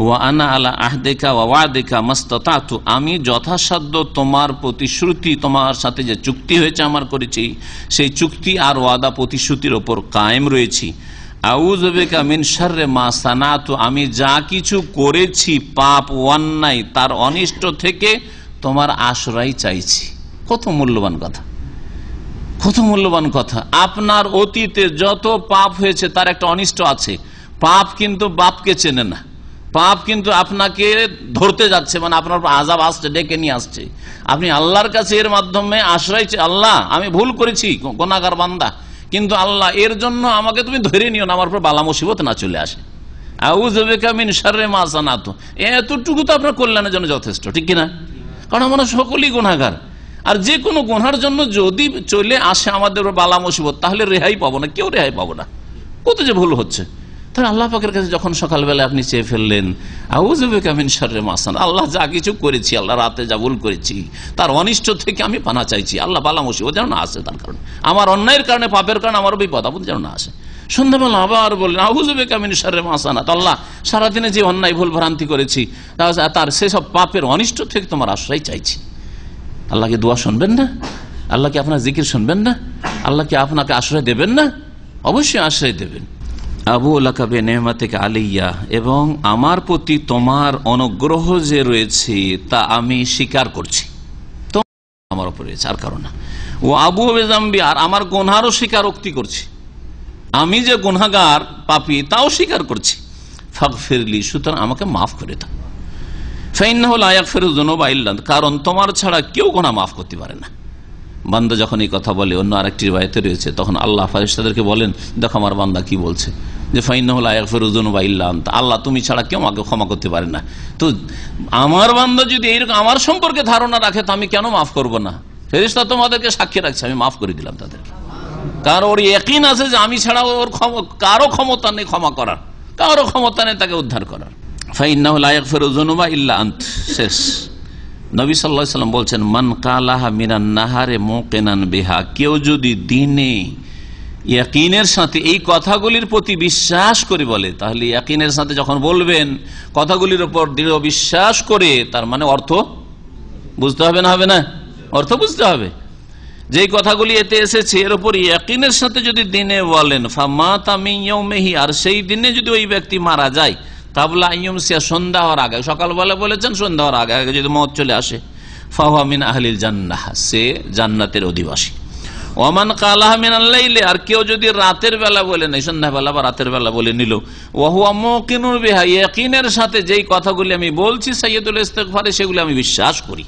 ওয়া আনা আলা আহদিকা ওয়া ওয়াদিকা মাসতাতাতু আমি যথাসাধ্য তোমার প্রতিশ্রুতি, তোমার সাথে যে চুক্তি হয়েছে আমার করেছি সেই চুক্তি আর ওয়াদা প্রতিশ্রুতির ওপর কায়েম রয়েছি। আউযু বিকা মিন শাররি মা সানাতু আমি যা কিছু করেছি পাপ অন্যায় তার অনিষ্ট থেকে তোমার আশ্রয় চাইছি। কত মূল্যবান কথা, কত মূল্যবান কথা। আপনার অতীতে যত পাপ হয়েছে তার একটা অনিষ্ট আছে। পাপ কিন্তু বাপকে চেনে না, পাপ কিন্তু আপনাকে ধরতে যাচ্ছে, মানে আপনার আযাব আসছে, ডেকে নিয়ে আসছে। আপনি আল্লাহর কাছে এর মাধ্যমে আশ্রয় চাই, আল্লাহ আমি ভুল করেছি, গুনাহগার বান্দা, কিন্তু আল্লাহ এর জন্য আমাকে তুমি ধরে নিও না, আমার উপর বালা মুসিবত না চলে আসে। আউযু বিকা মিন শাররি মা সানাতু এতটুকু তো আপনার কল্যাণের জন্য যথেষ্ট, ঠিক কিনা? কারণ আমরা সকলেই গুনাহগার, আর যে কোনো গুনার জন্য যদি চলে আসে আমাদের উপর বালা মুসিবত তাহলে রেহাই পাবো না, কেউ রেহাই পাবো না। কত যে ভুল হচ্ছে। তাহলে আল্লাহ পাকের কাছে যখন সকালবেলা আপনি চেয়ে ফেললেন আউযু বিকা মিন শাররি মা সানাতু আল্লাহ যা কিছু করেছি, আল্লাহ রাতে যা ভুল করেছি তার অনিষ্ট থেকে আমি পানা চাইছি, আল্লাহ বালা মুসিবত যেন না আসে, তার কারণে আমার অন্যায়ের কারণে পাপের কারণে আমার বিপদ আপদ যেন না আসে। সন্ধ্যাবেলা আবার বললেন আউযু বিকা মিন শাররি মা সানাতু আল্লাহ সারাদিনে যে অন্যায় ভুল ভ্রান্তি করেছি তার সেসব পাপের অনিষ্ট থেকে তোমার আশ্রয় চাইছি। আল্লাহকে দোয়া শুনবেন না? আল্লাহকে আপনার জিকির শুনবেন না? আল্লাহকে আপনাকে আশ্রয় দেবেন না? অবশ্যই আশ্রয় দেবেন। আবু লাকা বে নেমাতিকা আলাইয়া এবং আমার প্রতি তোমার অনুগ্রহ যে রয়েছে তা আমি স্বীকার করছি, তো আমার উপর রয়েছে আর কারণ না। ও আবু বেজাম্বি আর আমার গুনাহরও স্বীকারোক্তি করছি, আমি যে গুনাহগার পাপী তাও স্বীকার করছি। ফাগফিরলি সুতরাং আমাকে মাফ করে দাও। ফাইন্নাহু লা ইয়াগফিরু যুনুবা ইল্লা আনতা কারণ তোমার ছাড়া কেউ গুনাহ মাফ করতে পারে না। বান্দা যখন এই কথা বলে, অন্য আরেকটি riwayate রয়েছে, তখন আল্লাহ ফেরেশতাদেরকে বলেন দেখো আমার বান্দা কি বলছে, যে ফাইন্নাহু লা ইয়াগফিরু যুনুবা ইল্লা আনতা আল্লাহ তুমি ছাড়া কেউ আমাকে ক্ষমা করতে পারে না। তো আমার বান্দা যদি এইরকম আমার সম্পর্কে ধারণা রাখে তো আমি কেন মাফ করব না? ফেরেশতা তোমাদেরকে সাক্ষী রাখছে, আমি মাফ করে দিলাম তাদেরকে। কারণ ওর ইয়াকিন আছে যে আমি ছাড়া ওর কারো ক্ষমতা নেই ক্ষমা করার, কারো ক্ষমতা নেই তাকে উদ্ধার করার। ফাইন্নাহু লা ইয়াগফিরু যুনুবা ইল্লা আনত। শেষ। নবী সাল্লাল্লাহু আলাইহি ওয়াসাল্লাম বলছেন মান কালাহা মিনান নাহারে মুকিনান বিহা কেউ যদি দিনে ইয়াকিনের সাথে এই কথাগুলির প্রতি বিশ্বাস করে বলে, তাহলে ইয়াকিনের সাথে যখন বলবেন কথাগুলির উপর দৃঢ় বিশ্বাস করে, তার মানে অর্থ বুঝতে হবে না, হবে না? অর্থ বুঝতে হবে। যেই কথাগুলি এতে এসেছে এর উপর ইয়াকিনের সাথে যদি দিনে বলেন ফামাতা মিন ইয়াউমিহি আর সেই দিনে যদি ওই ব্যক্তি মারা যায় কাবলা আইয়ুমসিয়া সন্ধ্যা হওয়ার আগে, সকালবেলা বলেছেন সন্ধ্যা হওয়ার আগে যদি মওত চলে আসে, ফাহুয়া মিন আহলিল জান্নাহ সে জান্নাতের অধিবাসী। ওমান কালাহা মিনাল লাইলি আর কেউ যদি রাতের বেলা বলে নাই, সন্ধ্যাবেলা বা রাতের বেলা বলে নিল, ওয়া হুয়া মুকিনুন বিহা ইয়াকিনের সাথে যেই কথাগুলি আমি বলছি সাইয়্যিদুল ইস্তিগফারে সেগুলি আমি বিশ্বাস করি,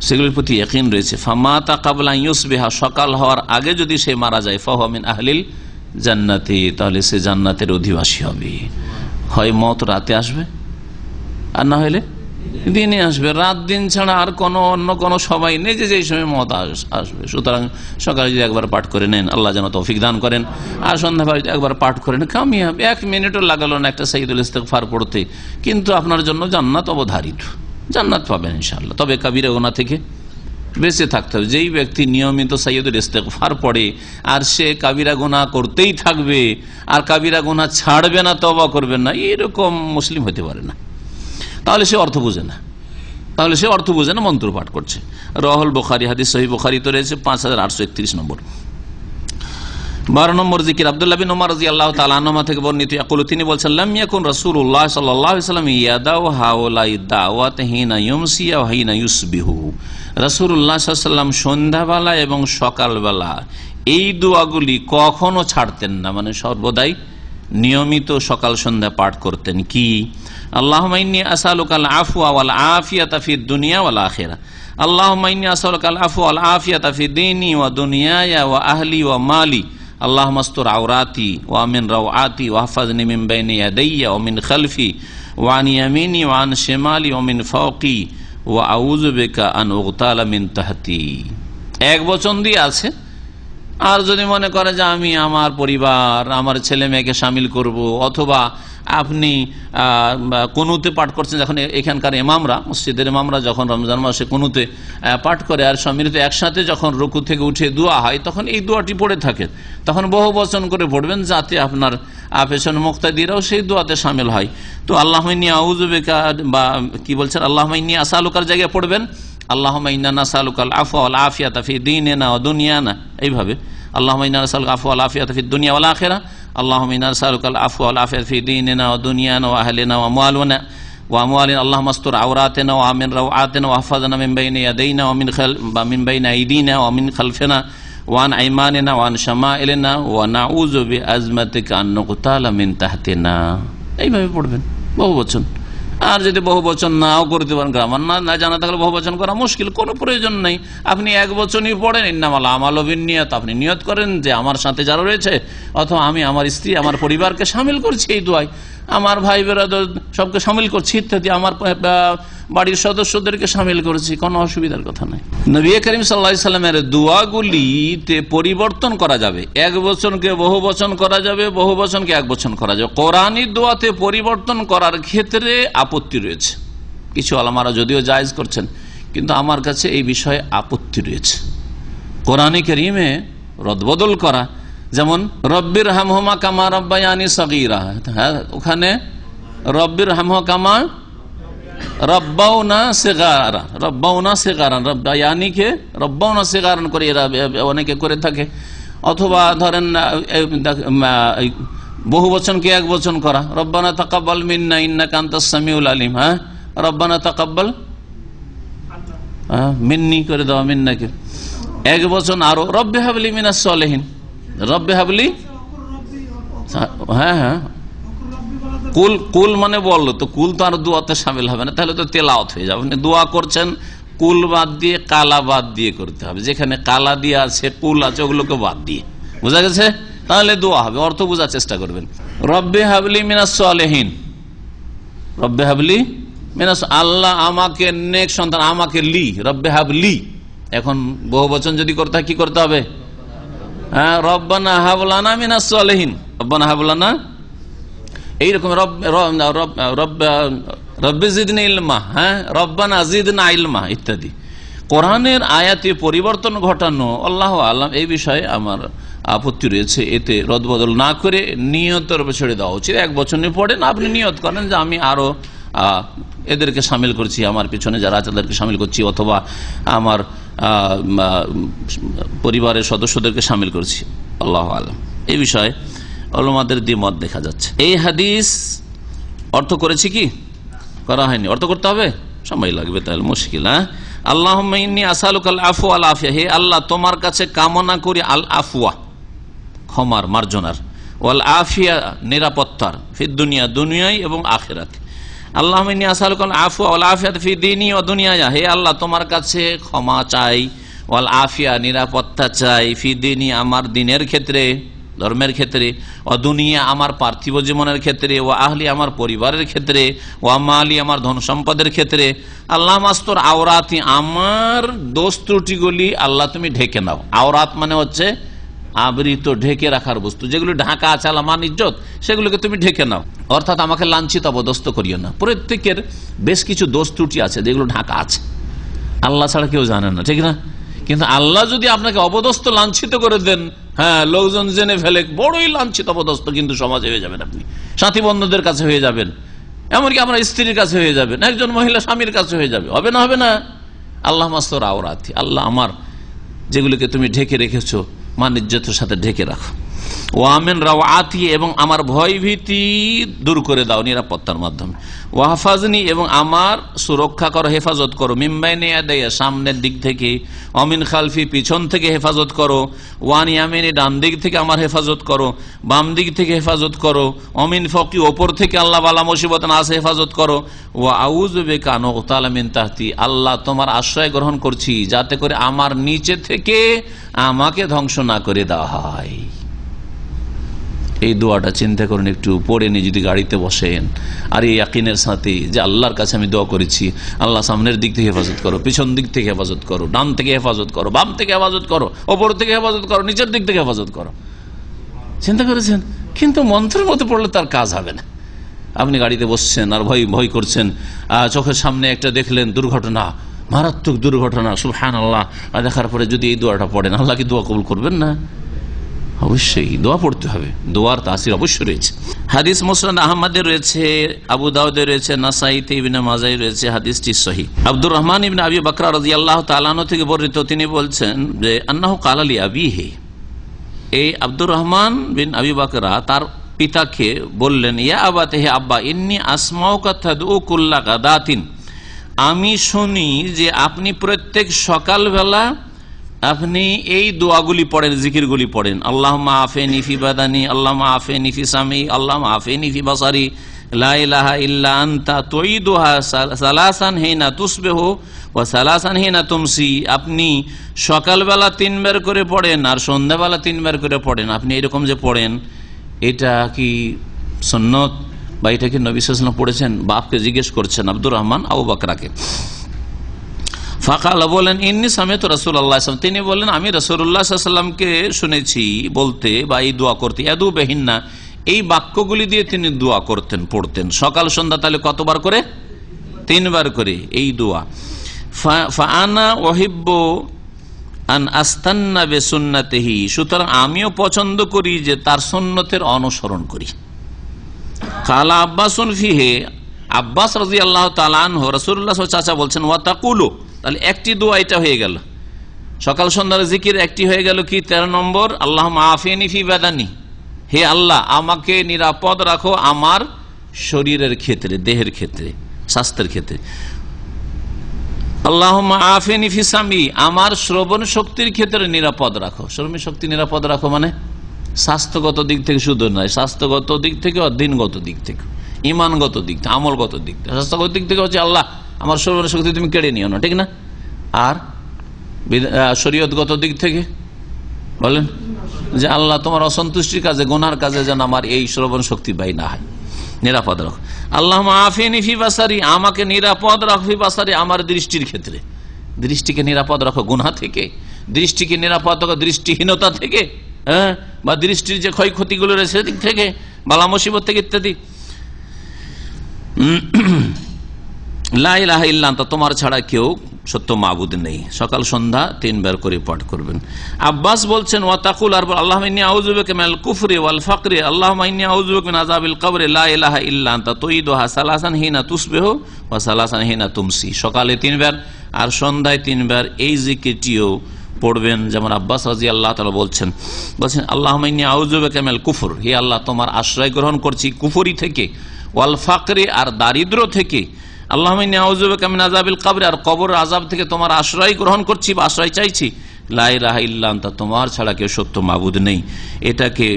সেগুলির প্রতি ইয়াকিন রয়েছে। ফামাতা কাবলা ইউসবিহা সকাল হওয়ার আগে যদি সে মারা যায় ফাহুয়া মিন আহলিল জান্নাতি তাহলে সে জান্নাতের অধিবাসী হবে। হয় মত রাতে আসবে আর না হলে দিনে আসবে, রাত দিন ছাড়া আর কোনো অন্য কোনো সবাই নেই যে যেই সময় মত আসবে। সুতরাং সকালে যদি একবার পাঠ করে নেন আল্লাহ যেন তৌফিক দান করেন, আর সন্ধ্যাবেলা যদি একবার পাঠ করেন কামিয়াব। 1 মিনিটও লাগালো না একটা সাইয়্যিদুল ইস্তিগফার পড়তে, কিন্তু আপনার জন্য জান্নাত অবধারিত, জান্নাত পাবেন ইনশাআল্লাহ। তবে কাবিরা গুনাহ থেকে বেঁচে থাকতে হবে। যেই ব্যক্তি নিয়মিত সাইয়্যিদুল ইস্তিগফার পড়ে আর সে কাবিরা গুনাহ করতেই থাকবে আর কাবিরা গুনাহ ছাড়বে না, তওবা করবেন না, এরকম মুসলিম হতে পারে না। তাহলে সে অর্থ বুঝে না, তাহলে সে অর্থ বুঝে না, মন্ত্র পাঠ করছে। রাহুল বুখারী হাদিস সহিহ বুখারী তো রয়েছে 5831 নম্বর। 12 নম্বর জিকির আব্দুল্লাহ বিন উমর রাদিয়াল্লাহু তাআলা আনহু থেকে বর্ণিত ইয়াকুলু তিনি বলেন লাম ইয়াকুন রাসূলুল্লাহ সাল্লাল্লাহু আলাইহি ওয়াসাল্লাম ইয়াদাউ হাওলাই দাওয়াত হিনা ইউমসি ওয়া হিনা ইউসবিহু রাসূলুল্লাহ সাল্লাল্লাহু আলাইহি ওয়াসাল্লাম সন্ধ্যাবেলা এবং সকালবেলা এই দোয়াগুলি কখনো ছাড়তেন না, মানে সর্বদাই নিয়মিত সকাল সন্ধ্যা পাঠ করতেন। কি? আল্লাহুম্মা ইন্নী আসআলুকাল আফওয়া ওয়াল আফিয়াতা ফিদ দুনিয়া ওয়াল আখিরাহ, আল্লাহুম্মা ইন্নী আসআলুকাল আফওয়া ওয়াল আফিয়াতা ফিদ দীনি ওয়া দুনিয়ায়া ওয়া আহলি ওয়া মালি, আল্লাহুম্মা আস্তুর আওরাতি ওয়া মিন রাওআতি ওয়াহফাজনি মিন বাইনি ইয়াদাইয়া ওয়া মিন খালফি ওয়া আন ইয়ামিনি ওয়া আন শিমালি ওয়া মিন ফাওকি ওয়া আউযু বিকা আন উগতালা মিন তাহতি। এক বচন দিয়ে আছে আর যদি মনে করে যে আমি আমার পরিবার, আমার ছেলে মেয়েকে সামিল করব, অথবা আপনি কুনুতে পাঠ করছেন, যখন এখানকার ইমামরা, মসজিদের ইমামরা যখন রমজান মাসে কুনুতে পাঠ করে আর সম্মিলিত একসাথে যখন রুকু থেকে উঠে দোয়া হয়, তখন এই দোয়াটি পড়ে থাকে, তখন বহু বচন করে পড়বেন যাতে আপনার পেছনে মুক্তাদিরাও সেই দোয়াতে সামিল হয়। তো আল্লাহুম্মা ইন্নী আউযু বিকা, বা কি বলছেন, আল্লাহুম্মা ইন্নী আসআলুকার জায়গায় পড়বেন আল্লাহুম্মা ইন্না নাসআলুকাল আফওয়া ওয়াল আফিয়াতা ফি দীনিনা ওয়া দুনিয়ানা, এইভাবে আল্লাহুম্মা ইন্না নাসআলুকাল আফওয়া ওয়াল আফিয়াতা ফিদ দুনিয়া ওয়াল আখিরাহ, আল্লাহুম্মা ইন্না নাসআলুকাল আফওয়া ওয়াল আফিয়াতা ফি দীনিনা ওয়া দুনিয়ানা ওয়া আহলিনা ওয়া আমওয়ালিনা ওয়া আমওয়ালিনা, আল্লাহুম্মা আস্তুর আওরাতিনা ওয়া আমিন রাওআতিনা ওয়া হাফাযনা মিন বাইনি ইয়াদাইনা ওয়া মিন বাইনি আইদিনা ওয়া মিন খালফিনা ওয়া আন আইমানিনা ওয়া আন শামাইলিনা ওয়া নাউযু বিআজমাতিকা আন নুগতালা মিন তাহতিনা। এইভাবে পড়বেন বহু বচন। আর যদি বহু বচন নাও করতে পারেন, গ্রামার না জানা থাকলে বহু বচন করা মুশকিল, কোনো প্রয়োজন নেই। আপনি এক বচনই পড়েন, ইন্নামাল আমালু বিন্নিয়াত, আপনি নিয়ত করেন যে আমার সাথে যারা রয়েছে, অথবা আমি আমার স্ত্রী, আমার পরিবারকে শামিল করছি এই দোয়ায়, আমার ভাই বেরাদর সবকে শামিল করছি ইত্যাদি, আমার বাড়ির সদস্যদেরকে শামিল করেছি, কোনো অসুবিধার কথা নাই। নবী করিম সাল্লাল্লাহু আলাইহি সাল্লামের দোয়াগুলিতে পরিবর্তন করা যাবে, এক বচনকে বহু বচন করা যাবে, বহু বচনকে এক বচন করা যাবে। কোরআনী দোয়াতে পরিবর্তন করার ক্ষেত্রে আপত্তি রয়েছে, কিছু আলেমারা যদিও জায়েজ করছেন, কিন্তু আমার কাছে এই বিষয়ে আপত্তি রয়েছে। কোরআনী কারীমে রদবদল করা, যেমন রব্বির হামহুমা কামা রব্বায়ানি সগীরা, হ্যাঁ, ওখানে রব্বির হামহুমা কামা রব্বাউনা সিগারা, রব্বাউনা সিগারান, রব্বায়ানিকে রব্বাউনা সিগারান করে এরা অনেকে করে থাকে। অথবা ধরেন বহু বচনকে এক বচন করা, রব্বানা তাকাব্বাল মিন্না ইন্নাকা আনতাস সামিউল আলিম, হ্যাঁ, রব্বানা তাকাব্বাল মিন্নি করে দেওয়া, মিন্নাকে এক বচন। আরো রব্বি হাবলি মিনাস সলিহিন, রব্বি হাবলি, হ্যাঁ হ্যাঁ, কুল, কুল মানে বললো তো, কুল তো আর দোয়াতে সামিল হবে না, তাহলে তো তেলাওয়াত হয়ে যাবে। আপনি দোয়া করছেন কুল বাদ দিয়ে, কালা বাদ দিয়ে করতে হবে, যেখানে কালা দিয়ে আছে, কুল আছে, ওগুলোকে বাদ দিয়ে, বোঝা গেছে? তাহলে দোয়া হবে, অর্থ বোঝার চেষ্টা করবেন। রব্বি হাবলি মিনাস সলিহিন, রব্বি হাবলি মিনাস, আল্লাহ আমাকে নেক সন্তান, আমাকে লি, রব্বি হাবলি। এখন বহু বচন যদি করতে হয় কি করতে হবে? হ্যাঁ, রব্বানা হাবলানা মিনাস সলিহিন, রব্বানা হাবলানা, এইরকম রব্বি জিদনি ইলমা, হ্যাঁ, রব্বানা জিদনা ইলমা ইত্যাদি। কোরআনের আয়াতে পরিবর্তন ঘটানো আল্লাহু আ'লাম, এই বিষয়ে আমার আপত্তি রয়েছে। এতে রদবদল না করে নিয়তের উপর ছেড়ে দেওয়া উচিত। এক বচনে পড়েন, আপনি নিয়ত করেন যে আমি আরো এদেরকে সামিল করছি, আমার পিছনে যারা আছে তাদেরকে সামিল করছি, অথবা আমার পরিবারের সদস্যদেরকে সামিল করছি। আল্লাহু আ'লাম। এই বিষয়ে উলামাদের দ্বিমত দেখা যাচ্ছে। এই হাদিস অর্থ করেছি কি করা হয়নি? অর্থ করতে হবে, সময় লাগবে, তাহলে মুশকিল। হ্যাঁ, আল্লাহুম্মা ইন্নী আসআলুকাল আফওয়া ওয়াল আফিয়া, হে আল্লাহ তোমার কাছে কামনা করি আল আফওয়া, ক্ষমার, মার্জনার, ওয়াল আফিয়া, নিরাপত্তার, ফিদ দুনিয়া, দুনিয়ায় এবং আখিরাতে। আল্লাহুম্মা ইন্নী আসআলুকাল আফওয়া ওয়াল আফিয়াতা ফি দীনি ওয়া দুনিয়ায়া, হে আল্লাহ তোমার কাছে ক্ষমা চাই, ওয়াল আফিয়া, নিরাপত্তা চাই, ফি দীনি, আমার দিনের ক্ষেত্রে, ধর্মের ক্ষেত্রে, ও দুনিয়া, আমার পার্থিব জীবনের ক্ষেত্রে, ও আহলি, আমার পরিবারের ক্ষেত্রে, ও মালি, আমার ধন সম্পদের ক্ষেত্রে। আল্লাহ মাস্তুর আওরাতি, আমার দোষ ত্রুটিগুলি আল্লাহ তুমি ঢেকে নাও। আওরাত মানে হচ্ছে আবৃত, ঢেকে রাখার বস্তু, যেগুলো ঢাকা আছে আল্লাহ মান ইজ্জত, সেগুলোকে তুমি ঢেকে নাও। অর্থাৎ আমাকে লাঞ্ছিত অবদস্ত করিও না। প্রত্যেকের বেশ কিছু দোষ ত্রুটি আছে যেগুলো ঢাকা আছে, আল্লাহ ছাড়া কেউ জানে না, ঠিক না? কিন্তু আল্লাহ যদি আপনাকে অবদস্ত, লাঞ্ছিত করে দেন, হ্যাঁ, লোকজন জেনে ফেলে, বড়ই লাঞ্ছিত অবদস্ত কিন্তু সমাজে হয়ে যাবেন, আপনি সাথী বন্ধুদের কাছে হয়ে যাবেন, এমনকি আপনার স্ত্রীর কাছে হয়ে যাবেন, একজন মহিলা স্বামীর কাছে হয়ে যাবে, হবে না? হবে না? আল্লাহ মাস্তুর আওরাতি, আল্লাহ আমার যেগুলোকে তুমি ঢেকে রেখেছো মান ইজ্জতের সাথে ঢেকে রাখো। ওয়ামিন রাওয়াতি, এবং আমার ভয় ভীতি দূর করে দাও নিরাপত্তার মাধ্যমে। ওয়াহফাজনি, এবং আমার সুরক্ষা করো, হেফাজত করো, মিম্বাইনে ইয়াদাইয়া, সামনের দিক থেকে, অমিন খালফি, পিছন থেকে হেফাজত করো, ওয়ান ইয়ামিনি, ডান দিক থেকে আমার হেফাজত করো, বাম দিক থেকে হেফাজত করো, অমিন ফকি, ওপর থেকে আল্লাহ বালা মুসিবত না আসে হেফাজত করো, ওয়া আউযু বিকা আন উগতালা মিন তাহতি, আল্লাহ তোমার আশ্রয় গ্রহণ করছি যাতে করে আমার নিচে থেকে আমাকে ধ্বংস না করে দেওয়া হয়। এই দোয়াটা চিন্তা করুন, একটু পড়ে নিয়ে যদি গাড়িতে বসেন আর এই ইয়াকিনের সাথে যে আল্লাহর কাছে আমি দোয়া করেছি, আল্লাহ সামনের দিক থেকে হেফাজত করো, পিছন দিক থেকে হেফাজত করো, ডান থেকে হেফাজত করো, বাম থেকে হেফাজত করো, ওপর থেকে হেফাজত করো, নিচের দিক থেকে হেফাজত করো। চিন্তা করেছেন? কিন্তু মন্ত্রের মতো পড়লে তার কাজ হবে না। আপনি গাড়িতে বসছেন আর ভয় করছেন, চোখের সামনে একটা দেখলেন দুর্ঘটনা, মারাত্মক দুর্ঘটনা, সুবহানাল্লাহ, দেখার পরে যদি এই দোয়াটা পড়েন, আল্লাহ কি দোয়া কবুল করবেন না? অবশ্যই দোয়া পড়তে হবে, দোয়ার তাসির অবশ্যই রয়েছে। হাদিস মুসনাদ আহমদে রয়েছে, আবু দাউদে রয়েছে, নাসাইতে, ইবনে মাজায় রয়েছে, হাদিসটি সহিহ। আব্দুর রহমান ইবনে আবি বকর রাদিয়াল্লাহু তাআলা আনহু থেকে বর্ণিত, তিনি বলছেন যে আন্নাহু ক্বালা লি আবিহি, এই আব্দুর রহমান বিন আবি বকর তার পিতাকে বললেন, ইয়া আবাতে, হে আব্বা, ইন্নী আসমাউকা তাদউ কুল্লা গাদাতিন, আমি শুনি যে আপনি প্রত্যেক সকালবেলা আপনি এই দোয়াগুলি পড়েন, জিকিরগুলি পড়েন, আল্লাহুম্মা আফিনি ফি বাদানি, আল্লাহুম্মা আফিনি ফি সামি, আল্লাহুম্মা আফিনি ফি বাসারি, লা ইলাহা ইল্লা আনতা তুইদুহা সালাসান হিনা তুসবিহু ওয়া সালাসান হিনা তুমসি। আপনি সকালবেলা 3 বার করে পড়েন আর সন্ধ্যাবেলা 3 বার করে পড়েন। আপনি এরকম যে পড়েন, এটা কি সুন্নত বা এটা কি নবী সাল্লাল্লাহু আলাইহি ওয়াসাল্লাম পড়েছেন? বাপকে জিজ্ঞেস করছেন আব্দুর রহমান আবু বকরকে। ফাকালা, বলেন, ইন্নী সামিতু রাসূলুল্লাহ, তিনি বলেন আমি রাসূলুল্লাহ সাল্লাল্লাহু আলাইহি ওয়াসাল্লামকে শুনেছি বলতে বা এই দোয়া করতে, ইয়াদু বিহিন্না, এই বাক্যগুলি দিয়ে তিনি দোয়া করতেন, পড়তেন সকাল সন্ধ্যা। তাহলে কতবার করে? 3 বার করে এই দোয়া। ফাআনা উহিব্বু আন আস্তান্না বিসুন্নাতিহি, সুতরাং আমিও পছন্দ করি যে তার সুন্নতের অনুসরণ করি। কালা আব্বাসুন ফিহে, আব্বাস রাদিয়াল্লাহু তাআলা আনহু, রাসূলুল্লাহ সাল্লাল্লাহু আলাইহি ওয়াসাল্লাম বলছেন, ওয়া তাকুলু, তাহলে একটি দোয়া এটা হয়ে গেল, সকাল সন্ধ্যার জিকির একটি হয়ে গেল। কি 13 নম্বর? আল্লাহুম্মা আফিনি ফি বাদানি, হে আল্লাহ আমাকে নিরাপদ রাখো আমার শরীরের ক্ষেত্রে, দেহের ক্ষেত্রে, স্বাস্থ্যের ক্ষেত্রে। আল্লাহুম্মা আফিনি ফি সামি, আমার শ্রবণ শক্তির ক্ষেত্রে নিরাপদ রাখো। শ্রবণ শক্তি নিরাপদ রাখো মানে স্বাস্থ্যগত দিক থেকে শুধু নয়, স্বাস্থ্যগত দিক থেকে, দিনগত দিক থেকে, ইমানগত দিক থেকে, আমলগত দিক থেকে। স্বাস্থ্যগত দিক থেকে হচ্ছে আল্লাহ আমার শ্রবণ শক্তি তুমি কেড়ে নিও না, ঠিক না? আর শরীয়তগত দিক থেকে বলেন যে আল্লাহ তোমার অসন্তুষ্টির কাজে, গুনার কাজে যেন আমার এই শ্রবণ শক্তি ব্যয় না হয়, নিরাপদ রাখো। আল্লাহুম্মা আফিনি ফি বাসারি, আমাকে নিরাপদ রাখো, ফি বাসারি, আমার দৃষ্টির ক্ষেত্রে, দৃষ্টিকে নিরাপদ রাখো গুনাহ থেকে, দৃষ্টিকে নিরাপদ রাখো দৃষ্টিহীনতা থেকে, হ্যাঁ, বা দৃষ্টির যে ক্ষয়ক্ষতিগুলো রয়েছে সেদিক থেকে, বালা মুসিবত থেকে ইত্যাদি। লা ইলাহা ইল্লা আনতা, তোমার ছাড়া কেউ সত্য মাবুদ নেই। সকাল সন্ধ্যা 3 বার করে পাঠ করবেন। আব্বাস বলছেন, ওয়া তাকুল, আর আল্লাহুম্মা ইন্নী আউযু বিকা মিনাল কুফরি ওয়াল ফাকরি, আল্লাহুম্মা ইন্নী আউযু বিকা মিন আযাবিল কবরি, লা ইলাহা ইল্লা আনতা তুইদুহা সালাসান হিনা তুসবিহু ওয়া সালাসান হিনা তুমসি। সকালে 3 বার আর সন্ধ্যায় 3 বার এই জিকিরটিও পড়বেন। যেমন আব্বাস রাদিয়াল্লাহু তাআলা বলছেন আল্লাহুম্মা ইন্নী আউযু বিকা মিনাল কুফর, হে আল্লাহ তোমার আশ্রয় গ্রহণ করছি কুফরি থেকে, ওয়াল ফাকরি, আর দারিদ্র থেকে, আল্লাহুম্মা ইন্নী আউযু বিকা মিন আযাবিল কবর, আর কবরের আযাব থেকে তোমার আশ্রয় গ্রহণ করছি বা আশ্রয় চাইছি। লা ইলাহা ইল্লা আনতা, তোমার ছাড়া কেউ সত্য মাবুদ নেই। এটাকে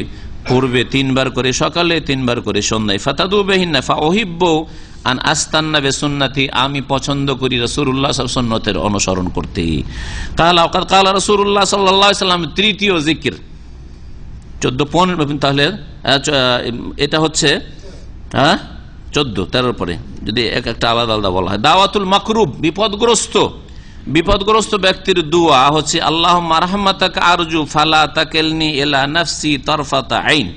পড়বে 3 বার করে সকালে, 3 বার করে সন্ধ্যায়। ফাতাদু বিহিন্না ফাউহিব্বু আন আস্তান্না বিসুন্নতি, আমি পছন্দ করি রাসূলুল্লাহ সাল্লাল্লাহু আলাইহি ওয়াসাল্লাম সুন্নতের অনুসরণ করতে। কালা ওয়াকাদ কালা রাসূলুল্লাহ সাল্লাল্লাহু আলাইহি ওয়াসাল্লাম, তৃতীয় জিকির 14-15, তাহলে এটা হচ্ছে 14-13 পরে যদি একটা আলাদা আলাদা বলা হয়। দাওয়াতুল মাকরুব, বিপদগ্রস্ত ব্যক্তির দোয়া হচ্ছে আল্লাহুম্মা রাহমাতাকা আরজু ফালা তাকিলনি ইলা নাফসি তারফাতা আইন,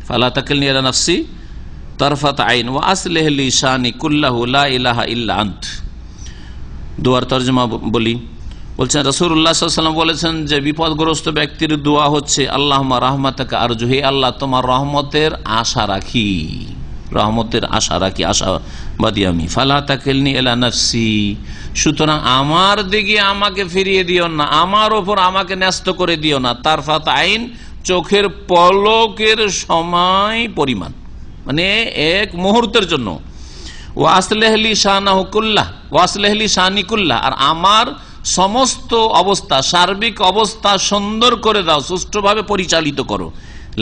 ফালা তাকিলনি ইলা নাফসি তারফাতা আইন ওয়া আসলিহ লি শানি কুল্লাহু লা ইলাহা ইল্লা আনত। দোয়ার তরজমা বলি, বলছেন রাসূলুল্লাহ সাল্লাল্লাহু আলাইহি ওয়াসাল্লাম বলেছেন যে বিপদগ্রস্ত ব্যক্তির দোয়া হচ্ছে আল্লাহুম্মা রাহমাতাকা আরজু, হে আল্লাহ তোমার রহমতের আশা রাখি, রহমতের আশা রাখি, আশাবাদী আমি। ফালা তাকিলনি ইলা নাফসি, সুতরাং আমার দিকে আমাকে ফিরিয়ে দিও না, আমার ওপর আমাকে ন্যস্ত করে দিও না। তারফাত আইন, চোখের পলকের সময় পরিমাণ, মানে এক মুহূর্তের জন্য। ওয়াসলেহলি শানাহু কুল্লাহ, ওয়াসলেহলি শানি কুল্লাহ, আর আমার সমস্ত অবস্থা, সার্বিক অবস্থা সুন্দর করে দাও, সুষ্ঠুভাবে পরিচালিত করো।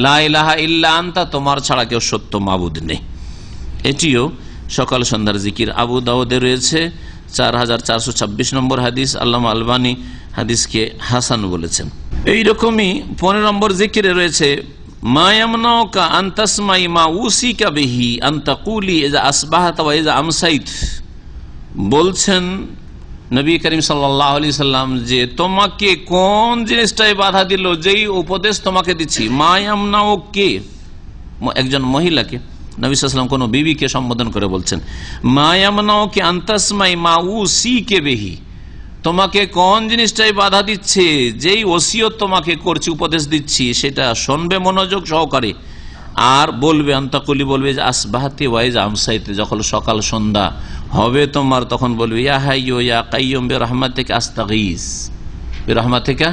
লা ইলাহা ইল্লা আনতা, তোমার ছাড়া কেউ সত্য মাবুদ নেই। এটিও সকাল সন্ধ্যার জিকির। আবু দাউদে রয়েছে 4426 নম্বর হাদিস। আল্লামা আলবানী হাদিসকে হাসান বলেছেন। এইরকমই 15 নম্বর জিকিরে রয়েছে মা ইয়ামনাউকা আন তাসমাই মা উসিকা বিহি আন তাকুলি ইযা আসবাহতা ওয়া ইযা আমসাইত। বলছেন নবী করিম সাল্লাল্লাহু আলাইহি সাল্লাম যে তোমাকে কোন জিনিসটাই বাধা দিল, যেই উপদেশ তোমাকে দিচ্ছি। মা ইয়ামনাউকে, একজন মহিলাকে নবী সাল্লাল্লাহু আলাইহি সাল্লাম কোন বিবিকে সম্বোধন করে বলছেন, মা ইয়ামনাউকি আন তাসমাই মা উসিকা বিহি, তোমাকে কোন জিনিসটাই বাধা দিচ্ছে, যেই ওসিয়ত তোমাকে করছি, উপদেশ দিচ্ছি, সেটা শুনবে মনোযোগ সহকারে আর বলবে। আন্তাকুলি বলবে যে আসবাহাতি ওয়াইজ আমসাইতে, যখন সকাল সন্ধ্যা হবে তোমার তখন বলবে ইয়া হাইয়্যু ইয়া কাইয়্যুম বিরহমাতিকা আস্তাগীস, বিরহমাতিকা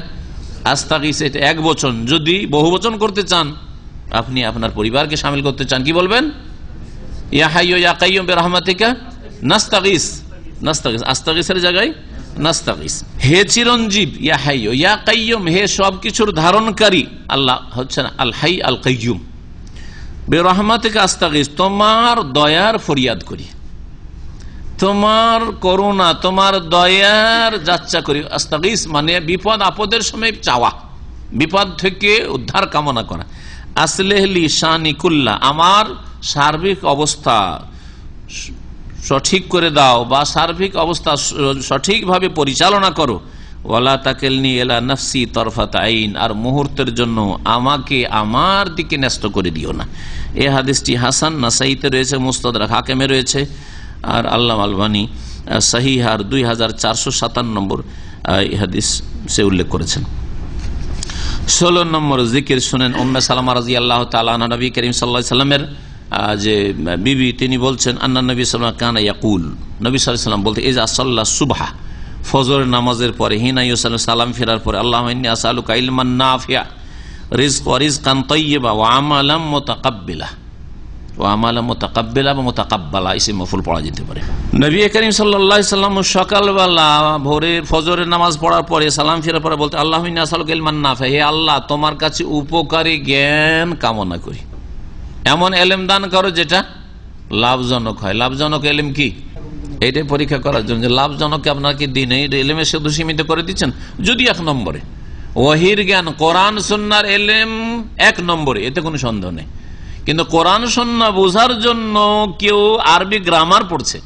আস্তাগীস। এটা এক বচন, যদি বহু বচন করতে চান, আপনি আপনার পরিবারকে শামিল করতে চান, কি বলবেন? ইয়া হাইয়্যু ইয়া কাইয়্যুম বিরহমাতিকা নাস্তাগীস, নাস্তাগীস, আস্তাগীসের জায়গায় নাস্তাগীস। হে চিরঞ্জীব, ইয়া হাইয়্যু ইয়া কাইয়্যুম, হে সবকিছুর ধারণকারী আল্লাহ হচ্ছেন আল হাই আল কাইয়্যুম। বিরহমাতিকা আস্তাগীস, তোমার দয়ার ফরিয়াদ করি, তোমার করুণা, তোমার দয়ার যাচ্ছা করি। আস্তাগীস মানে বিপদ আপদের সময় চাওয়া, বিপদ থেকে উদ্ধার কামনা করা। আসলেহলি শানি কুল্লা, আমার সার্বিক অবস্থা সঠিক করে দাও বা সার্বিক অবস্থা সঠিকভাবে পরিচালনা করো। ওয়ালা তাকেলনি এলা নফসি তরফাত আইন, আর মুহূর্তের জন্য আমাকে আমার দিকে ন্যস্ত করে দিও না। এই হাদিসটি হাসান, নাসাইতে রয়েছে, মুস্তাদরাক হাকিমে রয়েছে, আর আল্লামা আলবানী সহিহ আর 2457 নম্বর হাদিস সে উল্লেখ করেছেন। 16 নম্বর জিকির শুনেন উম্মে সালামা রাদিয়াল্লাহু তাআলা আনহা, নবী করিম সাল্লাল্লাহু আলাইহি সাল্লামের যে বিবি, তিনি বলছেন আন্না নবী সাল্লাল্লাহু আলাইহি ওয়াসাল্লাম কানা ইয়াকুল, নবী সাল্লাল্লাহু আলাইহি ওয়াসাল্লাম বলতে ইজা সাল্লা সুবহা, ফজরের নামাজের পরে, হিনা ইউসাল্লি, সালাম ফেরার পরে, আল্লাহুম্মা ইন্নী আসআলুকা ইলমান নাফিআ রিজকান তাইয়্যিবা ওয়া আমালাম মুতাকাব্বিলা। ও আমালা মুতাকাব্বিলা বা মুতাকাব্বালা ইসম মফউল পড়া যেতে পারে। নবী করিম সাল্লাল্লাহু আলাইহি ওয়াসাল্লাম সকালবেলা ভোরে ফজরের নামাজ পড়ার পরে, সালাম ফেরার পরে বলতে আল্লাহুম্মা ইন্নী আসআলুকা ইলমান নাফিআ, হে আল্লাহ তোমার কাছে উপকারী জ্ঞান কামনা করি, এমন এলেম দান করো যেটা লাভজনক হয়। লাভজনক এলেম কি, এইটাই পরীক্ষা করার জন্য যে লাভজনক আপনার কি দিন এই এলেমে শুধু সীমিত করে দিচ্ছেন। যদি 1 নম্বরে ওয়াহির জ্ঞান, কোরআন সুন্নাহর এলেম 1 নম্বরে, এতে কোনো সন্দেহ নেই। কিন্তু কোরআন সুন্নাহ বোঝার জন্য কেউ আরবি গ্রামার পড়ছে,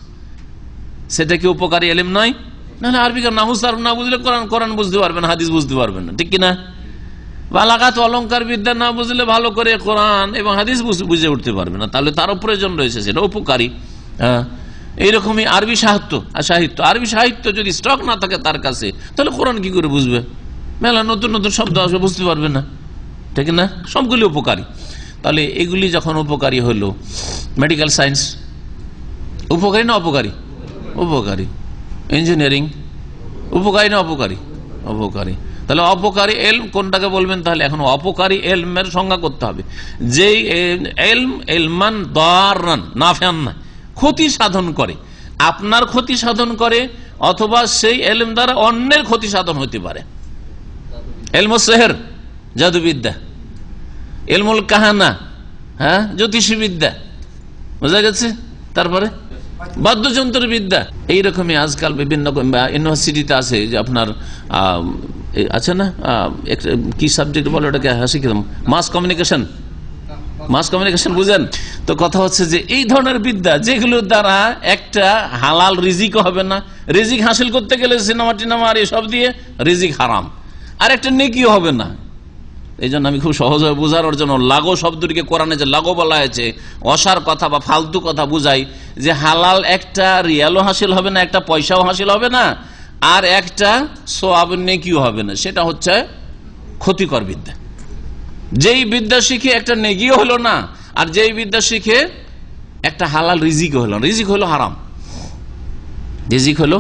সেটা কি উপকারী এলেম নয়? না, আরবি নাহু সারফ না বুঝলে কোরআন বুঝতে পারবেন, হাদিস বুঝতে পারবেন না, ঠিক কিনা? বালাগাত অলংকার বিদ্যা না বুঝলে ভালো করে কোরআন এবং হাদিস বুঝে উঠতে পারবে না, তাহলে তারও প্রয়োজন রয়েছে, সেটা উপকারী। এইরকমই আরবি সাহিত্য, আরবি সাহিত্য যদি স্টক না থাকে তার কাছে, তাহলে কোরআন কি করে বুঝবে? মেলা নতুন নতুন শব্দ আসবে, বুঝতে পারবে না, ঠিক না? সবগুলি উপকারী। তাহলে এগুলি যখন উপকারী হলো, মেডিকেল সায়েন্স উপকারী না অপকারী? উপকারী। ইঞ্জিনিয়ারিং উপকারী না অপকারী? অপকারী। তাহলে অপকারী এলম কোনটাকে বলবেন? তাহলে এখন অপকারী এলমের সংজ্ঞা করতে হবে। যেই এলম এলমান দারান নাফিআন না, ক্ষতি সাধন করে, আপনার ক্ষতি সাধন করে, অথবা সেই এলম দ্বারা অন্যের ক্ষতি সাধন হতে পারে। এলমুস সেহর, জাদুবিদ্যা, এলমুল কাহানা, হ্যাঁ, জ্যোতিষী বিদ্যা, বোঝা গেছে। তারপরে বাদ্যযন্ত্র বিদ্যা, এইরকমই আজকাল বিভিন্ন ইউনিভার্সিটিতে আছে যে আপনার আছে না, কি সাবজেক্ট বলে ওটাকে, হাসি কিরম, মাস কমিউনিকেশন, মাস কমিউনিকেশন বুঝেন তো? কথা হচ্ছে যে এই ধরনের বিদ্যা যেগুলোর দ্বারা একটা হালাল রিজিক হবে না, রিজিক হাসিল করতে গেলে সিনেমা টিনেমা আর এসব দিয়ে রিজিক হারাম, আর একটা নেকিও হবে না। এই জন্য আমি খুব সহজভাবে বোঝানোর জন্য লাগো শব্দটিকে কোরআনে যে লাগো বলা হয়েছে, অসার কথা বা ফালতু কথা বুঝাই, যে হালাল একটা রিয়ালও হাসিল হবে না, একটা পয়সাও হাসিল হবে না, আর একটা সওয়াব নেকিও হবে না, সেটা হচ্ছে ক্ষতিকর বিদ্যা। যেই বিদ্যা শিখে একটা নেকিও হলো না, আর যেই বিদ্যা শিখে একটা হালাল রিজিকও হলো না, রিজিক হলো হারাম, রিজিক হলো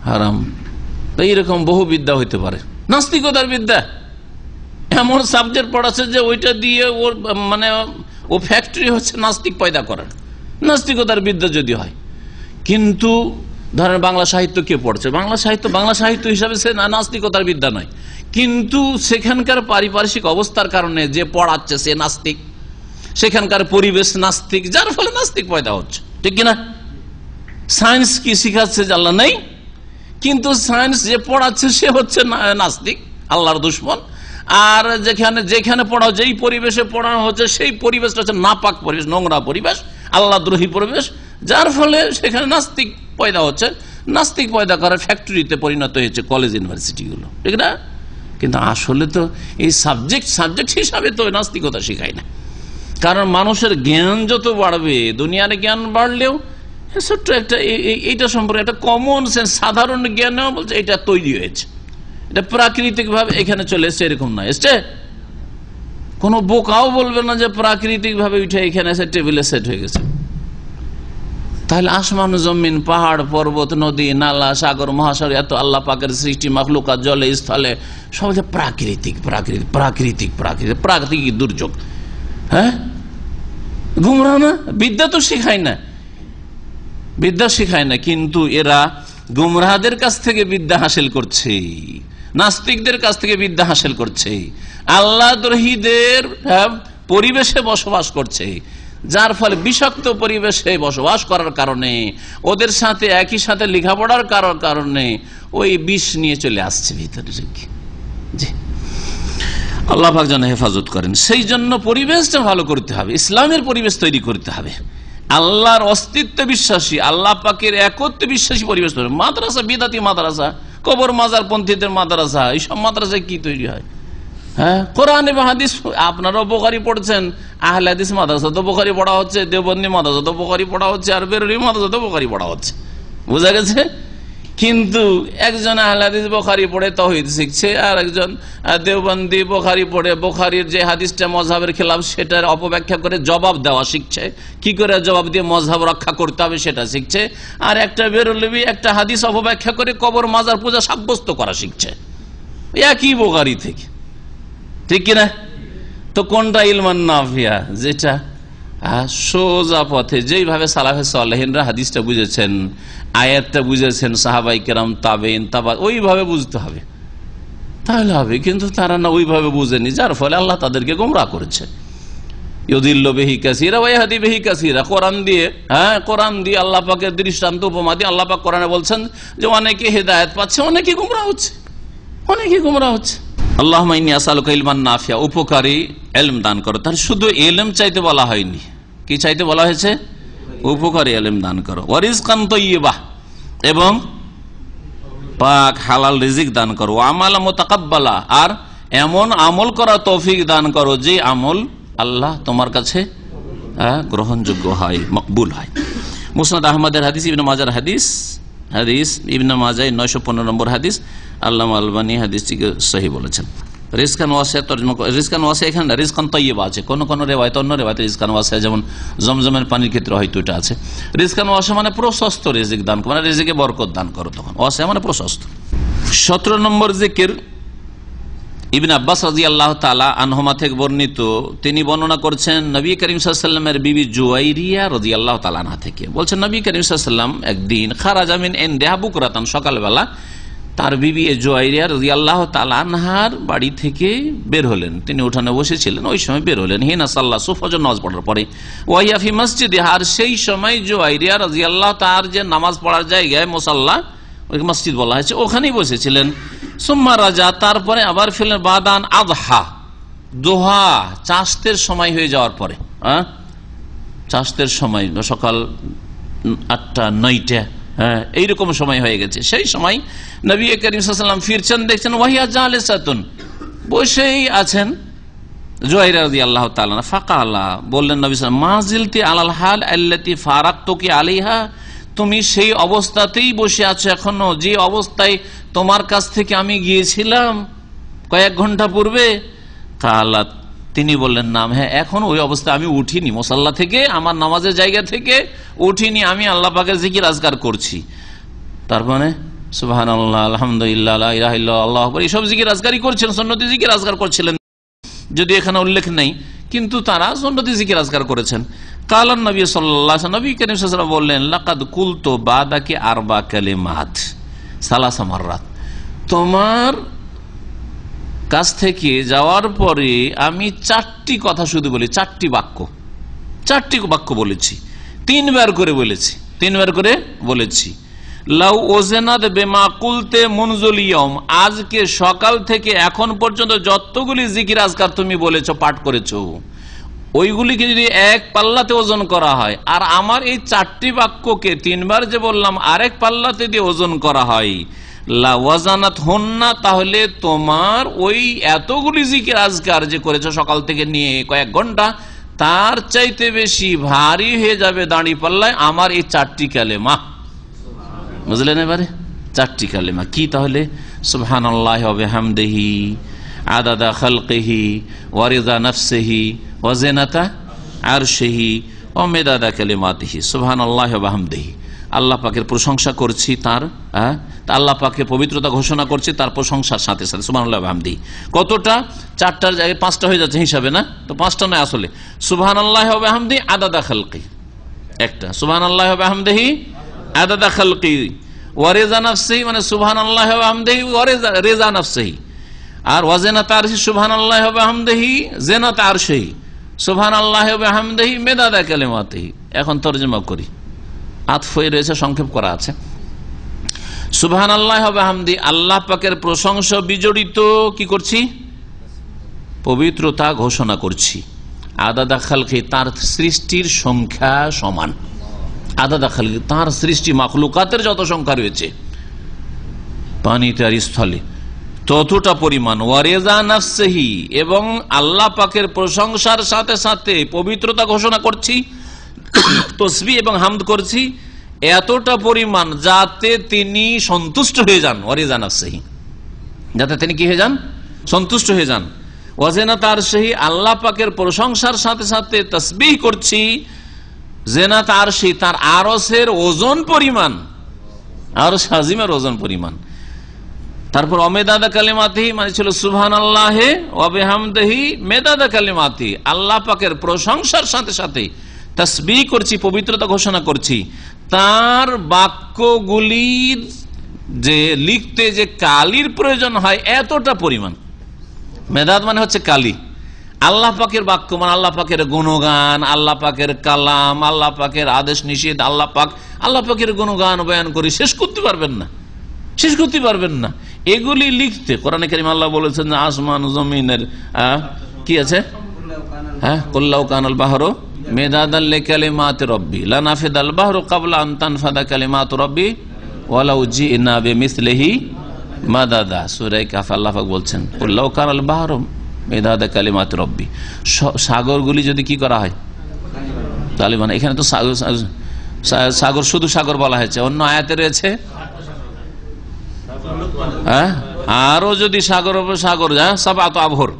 হারাম। তো এইরকম বহু বিদ্যা হইতে পারে। নাস্তিকতার বিদ্যা, এমন সাবজেক্ট পড়াচ্ছে যে ওইটা দিয়ে ওর মানে ও ফ্যাক্টরি হচ্ছে নাস্তিক পয়দা করার, নাস্তিকতার বিদ্যা যদি হয়। কিন্তু ধরেন বাংলা সাহিত্য কে পড়ছে, বাংলা সাহিত্য হিসাবে সে নাস্তিকতার বিদ্যা নয়, কিন্তু সেখানকার পারিপার্শ্বিক অবস্থার কারণে যে পড়াচ্ছে সে নাস্তিক, সেখানকার পরিবেশ নাস্তিক, যার ফলে নাস্তিক পয়দা হচ্ছে, ঠিক কিনা? সায়েন্স কি শিখাচ্ছে আল্লাহ নেই, কিন্তু সায়েন্স যে পড়াচ্ছে সে হচ্ছে নাস্তিক, আল্লাহর দুশ্মন। আর যেখানে যেখানে পড়াও, যেই পরিবেশে পড়ানো হচ্ছে সেই পরিবেশটা হচ্ছে নাপাক পরিবেশ, নোংরা পরিবেশ, আল্লাহদ্রোহী পরিবেশ, যার ফলে সেখানে নাস্তিক পয়দা হচ্ছে। নাস্তিক পয়দা করার ফ্যাক্টরিতে পরিণত হয়েছে কলেজ ইউনিভার্সিটিগুলো, ঠিক না? কিন্তু আসলে তো এই সাবজেক্ট হিসাবে তো নাস্তিকতা শেখায় না। কারণ মানুষের জ্ঞান যত বাড়বে, দুনিয়ার জ্ঞান বাড়লেও ছোট্ট একটা এইটা সম্পর্কে একটা কমন সেন্স, সাধারণ জ্ঞানেও বলছে এটা তৈরি হয়েছে, এটা প্রাকৃতিক ভাবে এখানে চলে এসছে, এরকম না। এসছে কোনো বোকাও বলবে না যে প্রাকৃতিক ভাবে উঠে এখানে এসে টেবিলে সেট হয়ে গেছে। তাহলে আসমান জমিন, পাহাড় পর্বত, নদী নালা, সাগর মহাসাগর, এত আল্লাহ পাকের সৃষ্টি, মাখলুকাত, জলে স্থলে, সব যে প্রাকৃতিক প্রাকৃতিক প্রাকৃতিক প্রাকৃতিক প্রাকৃতিক দুর্যোগ। হ্যাঁ, গুমরা না? বিদ্যা তো শেখায় না, বিদ্যা শেখায় না, কিন্তু এরা গুমরাহদের কাছ থেকে বিদ্যা হাসিল করছে, নাস্তিকদের কাছ থেকে বিদ্যা হাসিল করছে, আল্লাহদ্রোহীদের পরিবেশে বসবাস করছে, যার ফলে বিষাক্ত পরিবেশে বসবাস করার কারণে, ওদের সাথে একই সাথে লেখাপড়ার কারণে ওই বিষ নিয়ে চলে আসছে ভিতরে। জি, আল্লাহ পাক যেন হেফাজত করেন। সেই জন্য পরিবেশটা ভালো করতে হবে, ইসলামের পরিবেশ তৈরি করতে হবে, আল্লাহর অস্তিত্ব বিশ্বাসী, আল্লাহ পাকের একত্ব বিশ্বাসী পরিবেশ তৈরি। মাদ্রাসা, বিদাতি মাদ্রাসা, কবর মাজার পন্থীদের মাদ্রাসা, এইসব মাদ্রাসায় কি তৈরি হয়? হ্যাঁ, কোরআন এবং হাদিস, আপনারাও বুখারী পড়ছেন, আহলে হাদিস মাদ্রাসা তো বুখারী পড়া হচ্ছে, দেওবন্দি মাদ্রাসা তো বুখারী পড়া হচ্ছে, আর বেরলভী মাদ্রাসা তো বুখারী পড়া হচ্ছে, বোঝা গেছে? কিন্তু একজন আহলে হাদিস বুখারী পড়ে তাওহীদ শিখছে, আর একজন দেওবন্দি বুখারী পড়ে বুখারীর যে হাদিসটা মযহাবের খেলাফ সেটার অপব্যাখ্যা করে জবাব দেওয়া শিখছে, কি করে জবাব দিয়ে মযহাব রক্ষা করতে হবে সেটা শিখছে, আর একটা বেরলভী একটা হাদিস অপব্যাখ্যা করে কবর মাজার পূজা সাব্যস্ত করা শিখছে, একই বুখারী থেকে, ঠিক কিনা? তো কোনটা ইলমান নাফিয়া? যেটা সোজা পথে, যেইভাবে সালাফে সালেহিনরা হাদিসটা বুঝেছেন, আয়াতটা বুঝেছেন, সাহাবাই কেরাম, তাবেইন, ওইভাবে বুঝতে হবে, তাহলে হবে। কিন্তু তারা না ওইভাবে বুঝেনি, যার ফলে আল্লাহ তাদেরকে গোমরাহ করেছে। ইউদিল্লু বিহি কাসীরা ওয়া ইয়াহদি বিহি কাসীরা। কোরআন দিয়ে, কোরআন দিয়ে আল্লাহ পাকের দৃষ্টান্ত উপমা দিয়ে আল্লাহ পাক কোরআনে বলছেন যে অনেকে হেদায়েত পাচ্ছে, অনেকে গোমরাহ হচ্ছে, অনেকে গোমরাহ হচ্ছে। আল্লাহুম্মা ইন্নী আসআলুকা ইলমান নাফিয়া, উপকারী ইলম দান করো। তাহলে শুধু ইলম চাইতে বলা হয়নি, কি চাইতে বলা হয়েছে? উপকারী ইলম দান করো। ওয়া রিজকান তাইয়্যিবা, এবং পাক হালাল রিজিক দান করো। ওয়া আমালান মুতাকাব্বালা, আর এমন আমল করা তৌফিক দান করো যে আমল আল্লাহ তোমার কাছে গ্রহণযোগ্য হয়, মকবুল হয়। মুসনাদ আহমদের হাদিস, ইবনে মাজার হাদিস, ইবনে মাজাহ 915 নম্বর হাদিস, আল্লামা আলবানী হাদিসটিকে সহিহ বলেছেন। রিজকান ওয়াসিয়া তরজমা, রিজকান ওয়াসিয়া এখানে রিজকান তাইয়্যিবা আছে, কোন কোন রিওয়ায়াত, অন্য রিওয়ায়াতে রিজকান ওয়াসিয়া, যেমন জমজমের পানির ক্ষেত্রে হয়তো এটা আছে। রিজকান ওয়াসিয়া মানে প্রশস্ত রিজিক দান করো, মানে রিজিকে বরকত দান করো, তখন ওয়াসিয়া মানে প্রশস্ত। 17 নম্বর জিকির ইবনে আব্বাস রাদিয়াল্লাহু তাআলা আনহুমা থেকে বর্ণিত, তিনি বর্ণনা করছেন নবী করিম সাল্লাল্লাহু আলাইহি ওয়াসাল্লামের বিবি জুয়াইরিয়া রাদিয়াল্লাহু তাআলা আনহা থেকে, বলছেন নবী করিম সাল্লাল্লাহু আলাইহি ওয়াসাল্লাম একদিন খারাজা মিন ইনদিহা বুকরাতান, সকালবেলা তার বিবি জুয়াইরিয়া রাদিয়াল্লাহু তাআলা আনহার বাড়ি থেকে বের হলেন, তিনি উঠানে বসেছিলেন, ওই সময় বের হলেন। হিনা সাল্লা, ফজর নামাজ পড়ার পরে, ওয়াইয়া ফি মসজিদে, আর সেই সময় জুয়াইরিয়া রাদিয়াল্লাহু তাআলা যে নামাজ পড়ার জায়গায় মুসাল্লা, ওই মসজিদ বলা হয়েছে, ওখানেই বসেছিলেন। সুম্মা রাজা, তারপরে আবার ফিরলেন, বাদান আদহা, দোহা চাষতের সময় হয়ে যাওয়ার পরে, চাষতের সময় সকাল 8টা 9টা, এইরকম সময় হয়ে গেছে, সেই সময় নবী করিম সাল্লাল্লাহু আলাইহি ওয়াসাল্লাম ফিরছেন, দেখছেন ওয়াহিয়া জালিসাতুন, বসেই আছেন জুয়াইরিয়া রাদিয়াল্লাহু তাআলা। ফাকালা, বললেন নবী সাল্লাল্লাহু আলাইহি ওয়াসাল্লাম, মা জিলতি আলাল হাল আল্লাতী ফারাকতুকি আলাইহা, তুমি সেই অবস্থাতেই বসে আছো এখনো, যে অবস্থায় তোমার কাছ থেকে আমি গিয়েছিলাম কয়েক ঘন্টা পূর্বে? কালাত, তিনি বললেন নাম, হ্যাঁ, এখন ওই অবস্থায় আমি উঠিনি, মুসাল্লা থেকে, আমার নামাজের জায়গা থেকে উঠিনি, আমি আল্লাহ পাকের জিকির আজকার করছি। তার মানে সুবহানাল্লাহ, আলহামদুলিল্লাহ, লা ইলাহা ইল্লাল্লাহ, আল্লাহু আকবার, এইসব জিকির আজকারই করছিলেন, সুন্নতি জিকির আজকার করছিলেন, যদি এখানে উল্লেখ নেই, কিন্তু তারা সুন্নতি জিকির আজকার করেছেন। কালান নবী সাল্লাল্লাহু আলাইহি ওয়াসাল্লাম, নবী করিম সাল্লাল্লাহু আলাইহি ওয়াসাল্লাম বললেন, লাকাদ কুলতু বাদাকি আরবা কালিমাত সালাসা মাররাত, তোমার কাছ থেকে যাওয়ার পরে আমি 4টি কথা শুধু বলি, 4টি বাক্য বলেছি, 3বার করে বলেছি, লাউ ওজেনাত বেমা কুলতে মুনজুল ইয়ম, আজকে সকাল থেকে এখন পর্যন্ত যতগুলি জিকির আজকার তুমি বলেছো, পাঠ করেছো, ওইগুলিকে যদি এক পাল্লাতে ওজন করা হয়, আর আমার এই 4টি বাক্যকে 3বার যে বললাম আরেক পাল্লাতে দিয়ে ওজন করা হয়, লা ওয়াজানাত হুন্না, তাহলে তোমার ওই এতগুলি জিকির আজকার যে করেছো সকাল থেকে নিয়ে কয়েক ঘন্টা, তার চাইতে বেশি ভারী হয়ে যাবে দাঁড়ি পাল্লায় আমার এই 4টি কালেমা। বুঝলেন? এবারে 4টি কালেমা কি তাহলে? সুবহানাল্লাহি ওয়া বিহামদিহি আদাদা খালকিহি ওয়া রিদা নাফসিহি ওয়া জিনাতা আরশিহি ওয়া মিদাদা কালিমাতিহি। সুবহানাল্লাহি ওয়া বিহামদিহি, আল্লাহ পাকের প্রশংসা করছি, তার আল্লাহ পাকের পবিত্রতা ঘোষণা করছি তার প্রশংসার সাথে সাথে। সুবহানাল্লাহি ওয়া বিহামদিহি কতটা? 4টার জায়গায় 5টা হয়ে যাচ্ছে হিসাবে, না তো 5টা নয় আসলে। সুবহানাল্লাহি ওয়া বিহামদিহি আদাদা খালকি একটা, সুবহানাল্লাহি ওয়া বিহামদিহি আদাদা খালকি ওয়া রিজা নাফসিহি, মানে সুবহানাল্লাহি ওয়া বিহামদিহি ওয়া রিজা নাফসিহি, আর ওয়া জিনাতা আরশিহি সুবহানাল্লাহি ওয়া বিহামদিহি জিনাতা আরশিহি সুবহানাল্লাহি ওয়া বিহামদিহি মিদাদা কালিমাতিহি। এখন তরজমা করি, আতফ হয়ে রয়েছে, সংক্ষেপ করা আছে। সুবহানাল্লাহি ওয়া বিহামদিহি, আল্লাহ পাকের প্রশংসা বিজড়িত কি করছি? পবিত্রতা ঘোষণা করছি। আদাদা খালকি, তার সৃষ্টির সংখ্যা সমান। আদাদা খালকি, তার সৃষ্টি মাখলুকাতের যত সংখ্যা রয়েছে পানিতে আর স্থলে ততটা পরিমাণ। ওয়ারেজা নাফসিহি, এবং আল্লাহ পাকের প্রশংসার সাথে সাথে পবিত্রতা ঘোষণা করছি, তসবিহ এবং হামদ করছি এতটা পরিমাণ যাতে তিনি সন্তুষ্ট হয়ে যান। ওয়ারেজা নাফসিহি, যাতে তিনি কি হয়ে যান? সন্তুষ্ট হয়ে যান। ওয়াজিনাত আরশিহি, আল্লাহ পাকের প্রশংসার সাথে সাথে তসবিহ করছি জিনাত আরশি, তার আরশের ওজন পরিমাণ, আরশ আজিমের ওজন পরিমাণ। তারপর অমেদাদা কালিমাতিহি, মানে ছিল সুবহানাল্লাহি ওয়া বিহামদিহি মেদাদা কালিমাতিহি, আল্লাহ পাকের প্রশংসার সাথে সাথে তাসবিহ করছি, পবিত্রতা ঘোষণা করছি, তার বাক্যগুলির যে লিখতে যে কালির প্রয়োজন হয় এতটা পরিমাণ। মেদাদ মানে হচ্ছে কালি। আল্লাহ পাকের বাক্য মানে আল্লাহ পাকের গুণগান, আল্লাহ পাকের কালাম, আল্লাহ পাকের আদেশ নিষেধ, আল্লাহ পাকের গুণগান বয়ান করে শেষ করতে পারবেন না, শেষ করতে পারবেন না। এগুলি লিখতে কোরআনে কারীম আল্লাহ বলেছেন যে আসমান জমিনের কি আছে, কুল্লাউ কানাল বাহরু মিদাদাল লিকালিমাতি রাব্বি লানাফিদাল বাহরু ক্বাবলা আন তানফাদা কালিমাতু রাব্বি ওয়ালাউ জিনা বিমিসলিহি মাদাদা। সূরা কাহফ আল্লাহ পাক বলছেন কুল্লাউ কানাল বাহরু মিদাদা কালিমাতি রাব্বি, সাগরগুলি যদি কি করা হয় তাহলে, মানে এখানে তো সাগর শুধু সাগর বলা হয়েছে, অন্য আয়াতে রয়েছে আরো যদি সাগর সাগর সাবাত আবহর,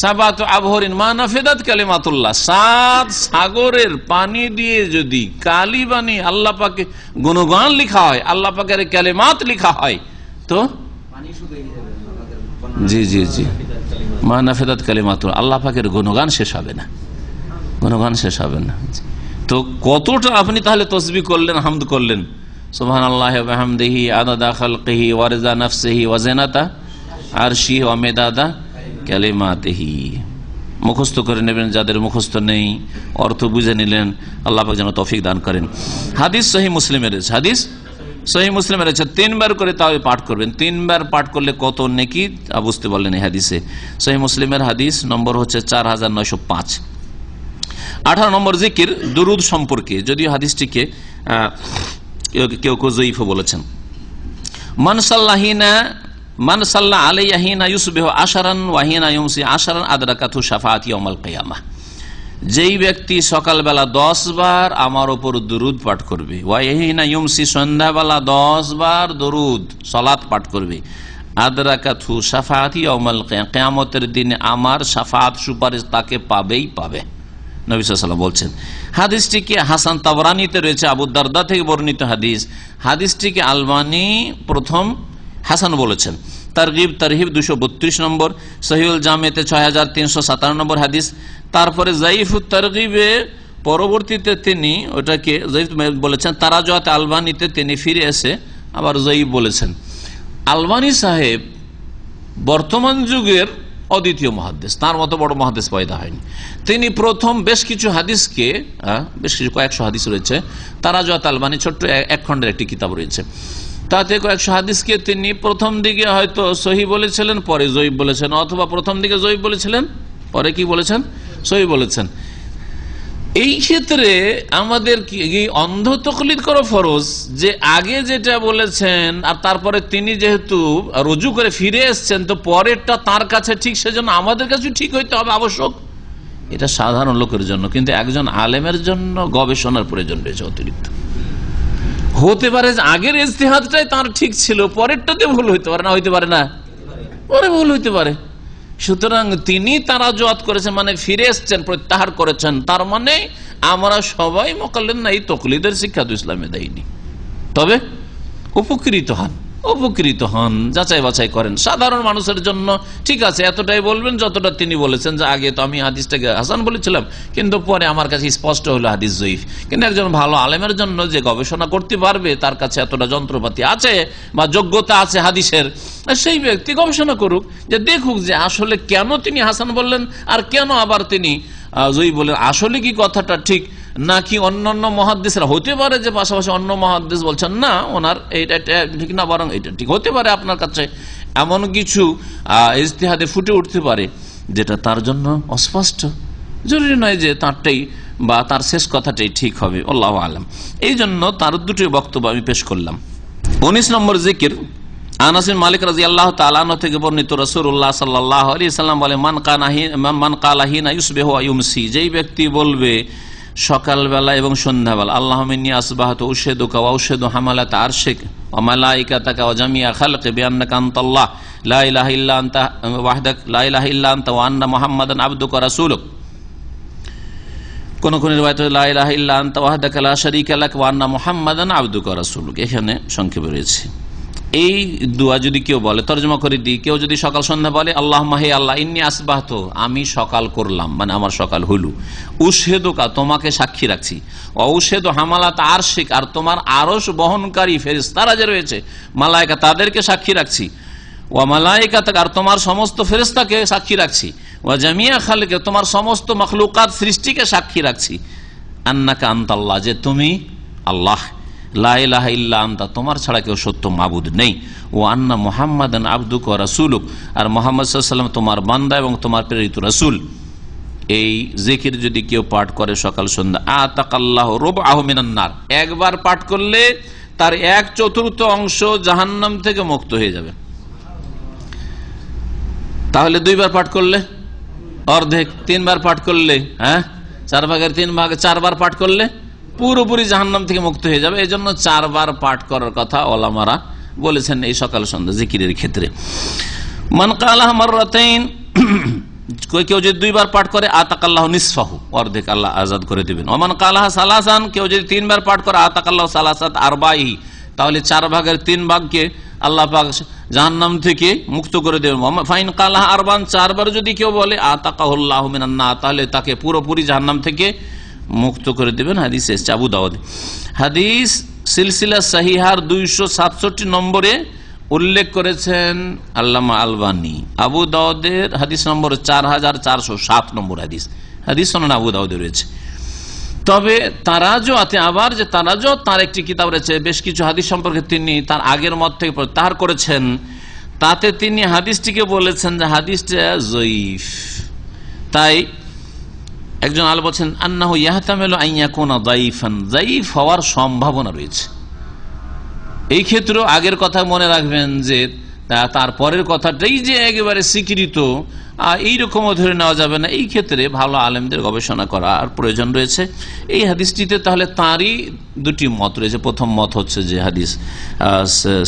সাবাত আবহরিন মা নাফিদাত কালিমাতুল্লাহ, 7 সাগরের পানি দিয়ে যদি কালি বানি আল্লাহ পাকে গুণগান লেখা হয়, আল্লাহ পাকের কালিমাত লেখা হয়, তো জি জি জি মা নাফিদাত কালিমাতুল্লাহ, আল্লাহ পাকের গুণগান শেষ হবে না, গুণগান শেষ হবে না। তো কতটা আপনি তাহলে তসবিহ করলেন, হামদ করলেন, সুবহানাল্লাহি ওয়া বিহামদিহি আদাদা খালকিহি ওয়া রিজা নাফসিহি ওয়া জিনাতা আরশিহি ওয়া মিদাদা কালিমাতিহি। মুখস্থ করে নেবেন, যাদের মুখস্থ নেই অর্থ বুঝে নিলেন, আল্লাহ পাক যেন তৌফিক দান করেন। হাদিস সহিহ মুসলিমের রয়েছে, হাদিস সহিহ মুসলিমের রয়েছে, 3বার করে তাও পাঠ করবেন। 3বার পাঠ করলে কত নেকি বুঝতে পারলেন এই হাদিসে। সহিহ মুসলিমের হাদিস নম্বর হচ্ছে 4905। 18 নম্বর জিকির দুরুদ সম্পর্কে, যদিও হাদিসটিকে কেউ কেউ যঈফ বলেছেন। মান সাল্লা আলাইহি হিনা ইউসবিহু আশরান ওয়া হিনা ইউমসি আশরান আদরাকাতহু শাফাআতি ইয়াউমাল কিয়ামাহ, যেই ব্যক্তি সকালবেলা 10 বার আমার উপর দুরুদ পাঠ করবে, ওয়া হিনা ইউমসি সন্ধ্যাবেলা 10 বার দুরুদ সালাত পাঠ করবে, আদরাকাতহু শাফাআতি ইয়াউমাল কিয়ামাহ, কিয়ামতের দিনে আমার শাফাআত সুপারিশ তাকে পাবেই পাবে, নবী সাল্লাল্লাহু আলাইহি ওয়াসাল্লাম বলছেন। হাদিসটিকে হাসান তাবরানীতে রয়েছে, আবু দারদা থেকে বর্ণিত হাদিস। হাদিসটিকে আলবানী প্রথম হাসান বলেছেন। তারগিব তারহিব 232 নম্বর, সহিহুল জামেতে 6357 নম্বর হাদিস। তারপরে যায়িফুত তারগিবে পরবর্তীতে তিনি ওটাকে যায়িফ বলেছেন, তারাজুয়াত আলবানীতে তিনি ফিরে এসে আবার যায়িফ বলেছেন। আলবানী সাহেব বর্তমান যুগের অদ্বিতীয় মুহাদ্দিস, তার মতো বড় মুহাদ্দিস পয়দা হয়নি। তিনি প্রথম বেশ কিছু হাদিসকে, বেশ কিছু কয়েকশো হাদিস রয়েছে, তারাজুত আলবানী ছোট্ট এক খণ্ডের একটি কিতাব রয়েছে, তাতে কয়েকশো হাদিসকে তিনি প্রথম দিকে হয়তো সহি বলেছিলেন, পরে জয়ীফ বলেছেন, অথবা প্রথম দিকে জয়ীফ বলেছিলেন, পরে কি বলেছেন, সহি বলেছেন। এই ক্ষেত্রে আমাদের কি অন্ধ তকলিদ করা ফরজ, যে আগে যেটা বলেছেন আর তারপরে তিনি যেহেতু রুজু করে ফিরে এসছেন, তো পরেরটা তার কাছে ঠিক, সেজন্য আমাদের কাছে ঠিক হইতে হবে আবশ্যক। এটা সাধারণ লোকের জন্য, কিন্তু একজন আলেমের জন্য গবেষণার প্রয়োজন রয়েছে অতিরিক্ত। হতে পারে যে আগের ইজতিহাদটাই তার ঠিক ছিল, পরেরটাতে ভুল হইতে পারে, না হইতে পারে না, পরে ভুল হইতে পারে। সুতরাং তিনি তারাজুত করেছেন মানে ফিরে এসছেন, প্রত্যাহার করেছেন, তার মানে আমরা সবাই মোকাল্লেদ না, এই তকলিদের শিক্ষা তো ইসলামে দেয়নি। তবে উপকৃত হন, যাচাই বাছাই করেন। সাধারণ মানুষের জন্য ঠিক আছে, এতটাই বলবেন যতটা তিনি বলেছেন, যে আগে তো আমি হাদিসটাকে হাসান বলেছিলাম, কিন্তু পরে আমার কাছে স্পষ্ট হলো হাদিস জয়ীফ। কিন্তু একজন ভালো আলেমের জন্য, যে গবেষণা করতে পারবে, তার কাছে এতটা যন্ত্রপাতি আছে বা যোগ্যতা আছে হাদিসের, সেই ব্যক্তি গবেষণা করুক, যে দেখুক যে আসলে কেন তিনি হাসান বললেন আর কেন আবার তিনি জয়ীফ বললেন। আসলে কি কথাটা ঠিক, নাকি অন্যান্য মুহাদ্দিসরা, হতে পারে যে পাশাপাশি অন্য মুহাদ্দিস বলছেন না ওনার এইটা ঠিক না, বরং এটা ঠিক, হতে পারে আপনার কাছে এমন কিছু ইজতিহাদে ফুটে উঠতে পারে যেটা তার জন্য অস্পষ্ট। জরুরি নয় যে তারটাই বা তার শেষ কথাটাই ঠিক হবে, আল্লাহু আলাম। এই জন্য তার দুটি বক্তব্য আমি পেশ করলাম। 19 নম্বর জিকির, আনাস বিন মালিক রাদিয়াল্লাহু তাআলা আনহু থেকে বর্ণিত, রাসূলুল্লাহ সাল্লাল্লাহু আলাইহি ওয়াসাল্লাম বলে, মান কালা হিনা ইউসবিহু ওয়া ইউমসি, যেই ব্যক্তি বলবে সকালবেলা এবং সন্ধ্যাবেলা, আল্লাহুম্মা ইন্নী আসবাহতু উশহিদুকা ওয়া উশহিদু হামালাতা আরশিক ওয়া মালাইকাতাকা ওয়া জামিআ খালকি বিআন্নাকা আনতাল্লাহ লা ইলাহা ইল্লা আনতা ওয়াহদাক লা ইলাহা ইল্লা আনতা ওয়া আন্না মুহাম্মাদান আবদুকা রাসূলুক। কোন কোন রিওয়ায়াতে লা ইলাহা ইল্লা আনতা ওয়াহদাকা লা শারীকা লাক ওয়া আন্না মুহাম্মাদান আবদুকা রাসূলুক। এখানে সংক্ষেপে রয়েছে। এই দোয়া যদি কেউ বলে, তরজমা করে দিই, কেউ যদি সকাল সন্ধ্যা বলে, আল্লাহুম্মা হে আল্লাহ, ইন্নী আসবাহতু, আমি সকাল করলাম, মানে আমার সকাল হলো, উশহিদুকা, তোমাকে সাক্ষী রাখছি, ওয়া উশহিদু হামালাত আরশিক, আর তোমার আরশ বহনকারী ফেরেশতারা যে রয়েছে মালায়েকা, তাদেরকে সাক্ষী রাখছি, ওয়া মালায়েকাতাক, আর তোমার সমস্ত ফেরেশতাকে সাক্ষী রাখছি, ওয়া জামিআ খালকি, তোমার সমস্ত মাখলুকাত সৃষ্টিকে সাক্ষী রাখছি, আন্নাকা আনতাল্লাহ, যে তুমি আল্লাহ, লা ইলাহা ইল্লা আনতা, তোমার ছাড়া কেউ সত্য মাবুদ নেই, ও আন্না মুহাম্মাদান আবদুকা ওয়া রাসূলুক, আর মুহাম্মদ সাল্লাল্লাহু আলাইহি ওয়াসাল্লাম তোমার বান্দা এবং তোমার প্রেরিত রাসূল। এই জিকির যদি কেউ পাঠ করে সকাল সন্ধ্যা, আতাকাল্লাহু রুবআহু মিনান নার, একবার পাঠ করলে তার 1/4 অংশ জাহান্নাম থেকে মুক্ত হয়ে যাবে। তাহলে 2 বার পাঠ করলে অর্ধেক, 3 বার পাঠ করলে 4/3 4 বার পাঠ করলে পুরোপুরি জাহান্নাম থেকে মুক্ত হয়ে যাবে। এই জন্য 4 বার পাঠ করার কথা ওলামারা বলেছেন এই সকাল সন্ধ্যা জিকিরের ক্ষেত্রে। মান কালাহা মাররাতাইন, কেউ যদি 2 বার পাঠ করে, আতাকাল্লাহু নিসফাহু, অর্ধেক আল্লাহ আজাদ করে দিবেন। ওমান কালাহা সালাসান, কেউ যদি 3 বার পাঠ করে, আতাকাল্লাহু সালাসাত আরবাইহি, তাহলে 4/3 ভাগকে আল্লাহ পাক জাহান্নাম থেকে মুক্ত করে দেবেন। ফাইন কালাহা আরবান, 4 বার যদি কেউ বলে, আতাকাহুল্লাহু মিনান নার, তাহলে তাকে পুরোপুরি জাহান্নাম থেকে মুক্ত করে দেবেন। হাদিস এসেছে আবু দাউদ, হাদিস সিলসিলা সহিহার 267 নম্বরে উল্লেখ করেছেন আল্লামা আলবানী। আবু দাউদের হাদিস নম্বর 4407 নম্বর হাদিস শোনেন আবু দাউদে রয়েছে। তবে তারাজুতে আবার, যে তারাজু তার একটি কিতাব রয়েছে, বেশ কিছু হাদিস সম্পর্কে তিনি তার আগের মত থেকে প্রত্যাহার করেছেন। তাতে তিনি হাদিসটিকে বলেছেন যে হাদিসটা জয়ীফ। তাই একজন আলেম বলছেন, আন্নাহু ইয়াহতামিলু আন ইয়াকুনা যায়ীফান, যায়ীফ হওয়ার সম্ভাবনা রয়েছে। এই ক্ষেত্রেও আগের কথা মনে রাখবেন যে তারপরের কথাটাই যে একেবারে স্বীকৃত এইরকমও ধরে নেওয়া যাবে না। এই ক্ষেত্রে ভালো আলেমদের গবেষণা করার প্রয়োজন রয়েছে। এই হাদিসটিতে তাহলে তারই 2টি মত রয়েছে। প্রথম মত হচ্ছে যে হাদিস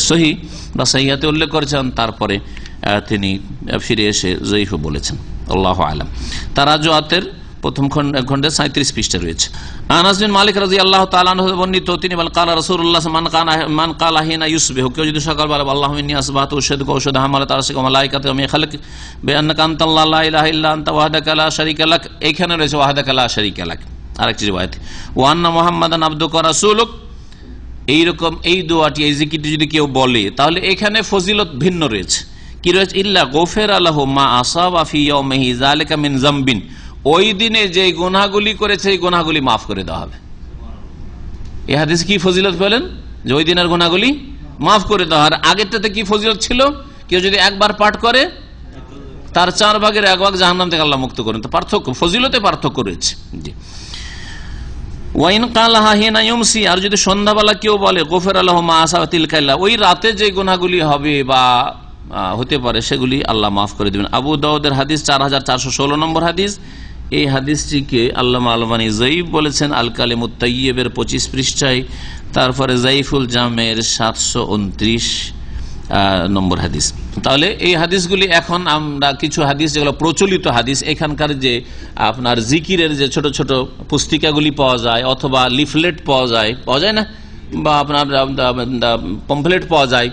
সহি বা সহিহাতে উল্লেখ করেছেন, তারপরে তিনি ফিরে এসে জয়ীফ বলেছেন। আল্লাহু আলাম। তারাজুতের প্রথম খণ্ডে 37 পৃষ্ঠা রয়েছে। আনাস বিন মালিক রাদিয়াল্লাহু তাআলা আনহু বর্ণিত, তিনি বলেন, ক্বালা রাসূলুল্লাহ মান কালা হিনা ইউসবিহু, কেউ যদি সকালবেলা আল্লাহুম্মা ইন্নী আসবাহতু উশহিদুকা ওয়া উশহিদু হামালাতা আরশিকা ওয়া মালাইকাতাকা ওয়া খালকি বিআন্নাকা আনতাল্লাহু লা ইলাহা ইল্লা আনতা ওয়াহদাকা লা শারীকা লাক, এখানে রয়েছে ওয়াহদাকা লা শারীকা লাক। আরেকটি রিওয়ায়াত, ওয়া আন্না মুহাম্মাদান আবদুকা ওয়া রাসূলুক, এইরকম এই দোয়াটি, এই জিকিরটি যদি কেউ বলে, তাহলে এখানে ফজিলত ভিন্ন রয়েছে। কি রয়েছে, ইল্লা গফিরা লাহু মা আসাবা ফি ইয়াউমিহি যালিকা মিন যামবিন, ওই দিনে যে গুনাহগুলি করেছে এই গুনাহগুলি মাফ করে দেওয়া হবে। এই হাদিসে কি ফজিলত বলেন, যে ওই দিনের গুনাহগুলি মাফ করে দেওয়া। আর আগেরটাতে কি ফজিলত ছিল, কেউ যদি একবার পাঠ করে তার 4 ভাগের 1 ভাগ জাহান্নাম থেকে আল্লাহ মুক্ত করেন। তো পার্থক্য, ফজিলতে পার্থক্য রয়েছে। জি। ওয়াইন কালাহা হিনা ইউমসি, আর যদি সন্ধ্যাবেলা কেউ বলে গফিরা লাহু মা আসাবা তিলকা লাইলা, ওই রাতে যে গুনাহগুলি হবে বা হতে পারে সেগুলি আল্লাহ মাফ করে দিবেন। আবু দাউদের হাদিস 4416 নম্বর হাদিস। এই হাদিসটিকে আল্লামা আলবানী জয়ীফ বলেছেন আল কালিমুত তাইয়্যিবের 25 পৃষ্ঠায়, তারপরে জাইফুল জামের 729 নম্বর হাদিস। তাহলে এই হাদিসগুলি, এখন আমরা কিছু হাদিস যেগুলো প্রচলিত হাদিস, এখানকার যে আপনার জিকিরের যে ছোট ছোট পুস্তিকাগুলি পাওয়া যায় অথবা লিফলেট পাওয়া যায় না, বা আপনার পম্পলেট পাওয়া যায়,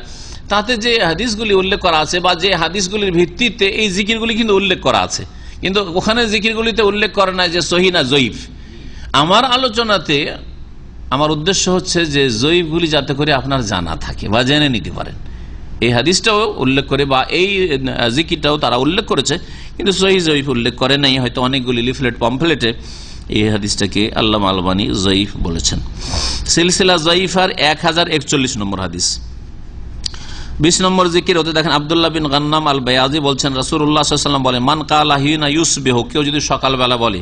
তাতে যে হাদিসগুলি উল্লেখ করা আছে বা যে হাদিসগুলির ভিত্তিতে এই জিকিরগুলি কিন্তু উল্লেখ করা আছে, কিন্তু ওখানে জিকিরগুলিতে উল্লেখ করে না যে সহিহ না জয়ীফ। আমার আলোচনাতে আমার উদ্দেশ্য হচ্ছে যে জয়ীফগুলি যাতে করে আপনার জানা থাকে বা জেনে নিতে পারেন। এই হাদিসটাও উল্লেখ করে বা এই জিকিরটাও তারা উল্লেখ করেছে, কিন্তু সহিহ জয়ীফ উল্লেখ করে নাই, হয়তো অনেকগুলি লিফলেট পম্পলেটে এই হাদিসটাকে আল্লামা আলবানী জয়ীফ বলেছেন। সিলসিলা জয়ীফার 1041 নম্বর হাদিস। 20 নম্বর জিকির হতে দেখেন আব্দুল্লাহ বিন গান্নাম আল বায়াজি বলছেন রাসূলুল্লাহ সাল্লাল্লাহু আলাইহি ওয়াসাল্লাম বলেন, মান কালা হিনা ইউসবিহু, কেউ যদি সকালবেলা বলে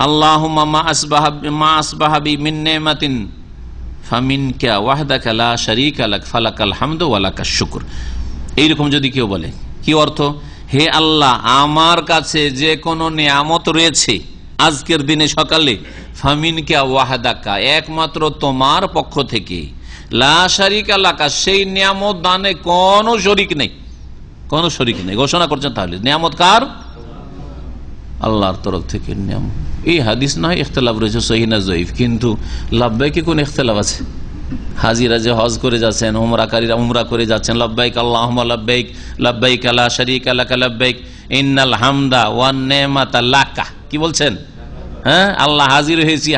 আল্লাহুম্মা মা আসবাহা বি মিন নিমাতিন ফামিনকা ওয়াহদাকা লা শারীকা লাক ফালাকাল হামদু ওয়া লাকাশ শুকর, এইরকম যদি কেউ বলে, কি অর্থ, হে আল্লাহ আমার কাছে যে কোনো নিয়ামত রয়েছে আজকের দিনে সকালে, ফামিনকা ওয়াহদাকা একমাত্র তোমার পক্ষ থেকে, লা শারীকা লাকা সেই নিয়ামত দানে কোনো শরীক নেই, কোনো শরীক নেই ঘোষণা করছেন। তাহলে নিয়ামত কার? আল্লাহর তরফ থেকে নিয়ামত। এই হাদিস নয় ইখতিলাফ রয়েছে সহিহ না জয়ীফ, কিন্তু লাব্বাইকে কোন ইখতিলাফ আছে? হাজিরা যে হজ করে যাচ্ছেন, উমরাকারীরা উমরা করে যাচ্ছেন, লাব্বাইক আল্লাহুম্মা লাব্বাইক লাব্বাইক লা শারীকা লাকা লাব্বাইক ইন্নাল হামদা ওয়ান নি'মাতা লাকা, কি বলছেন? হ্যাঁ, আল্লাহ হাজির হয়েছি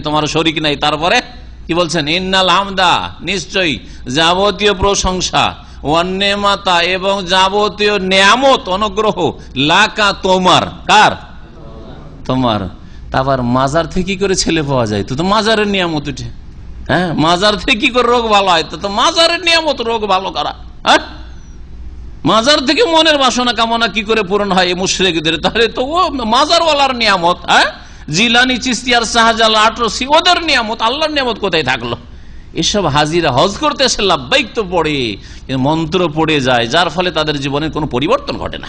তোমার শরীক নাই। তারপরে কি বলছেন? ইন্নাল হামদা, নিশ্চয়ই যাবতীয় প্রশংসা, ওয়ান নি'মাতা এবং যাবতীয় নিয়ামত অনুগ্রহ, লাকা তোমার, কার? তোমার। তারপর মাজার থেকে কি করে ছেলে পাওয়া যায়? তো মাজারের নিয়ামত উঠে। হ্যাঁ, মাজার থেকে কি করে রোগ ভালো হয়? তো মাজারের নিয়ামত রোগ ভালো করা। হ্যাঁ, মাজার থেকে মনের বাসনা কামনা কি করে পূরণ হয় এই মুশরিকদের? তাহলে তো ও মাজারওয়ালার নিয়ামত। হ্যাঁ, জিলানি চিশতিয়া শাহজালাল আটরসি ওদের নিয়ামত, আল্লাহর নিয়ামত কোথায় থাকলো? এসব হাজিরা হজ করতে এসে লাব্বাইক তো পড়ে, মন্ত্র পড়ে যায়, যার ফলে তাদের জীবনের কোনো পরিবর্তন ঘটে না।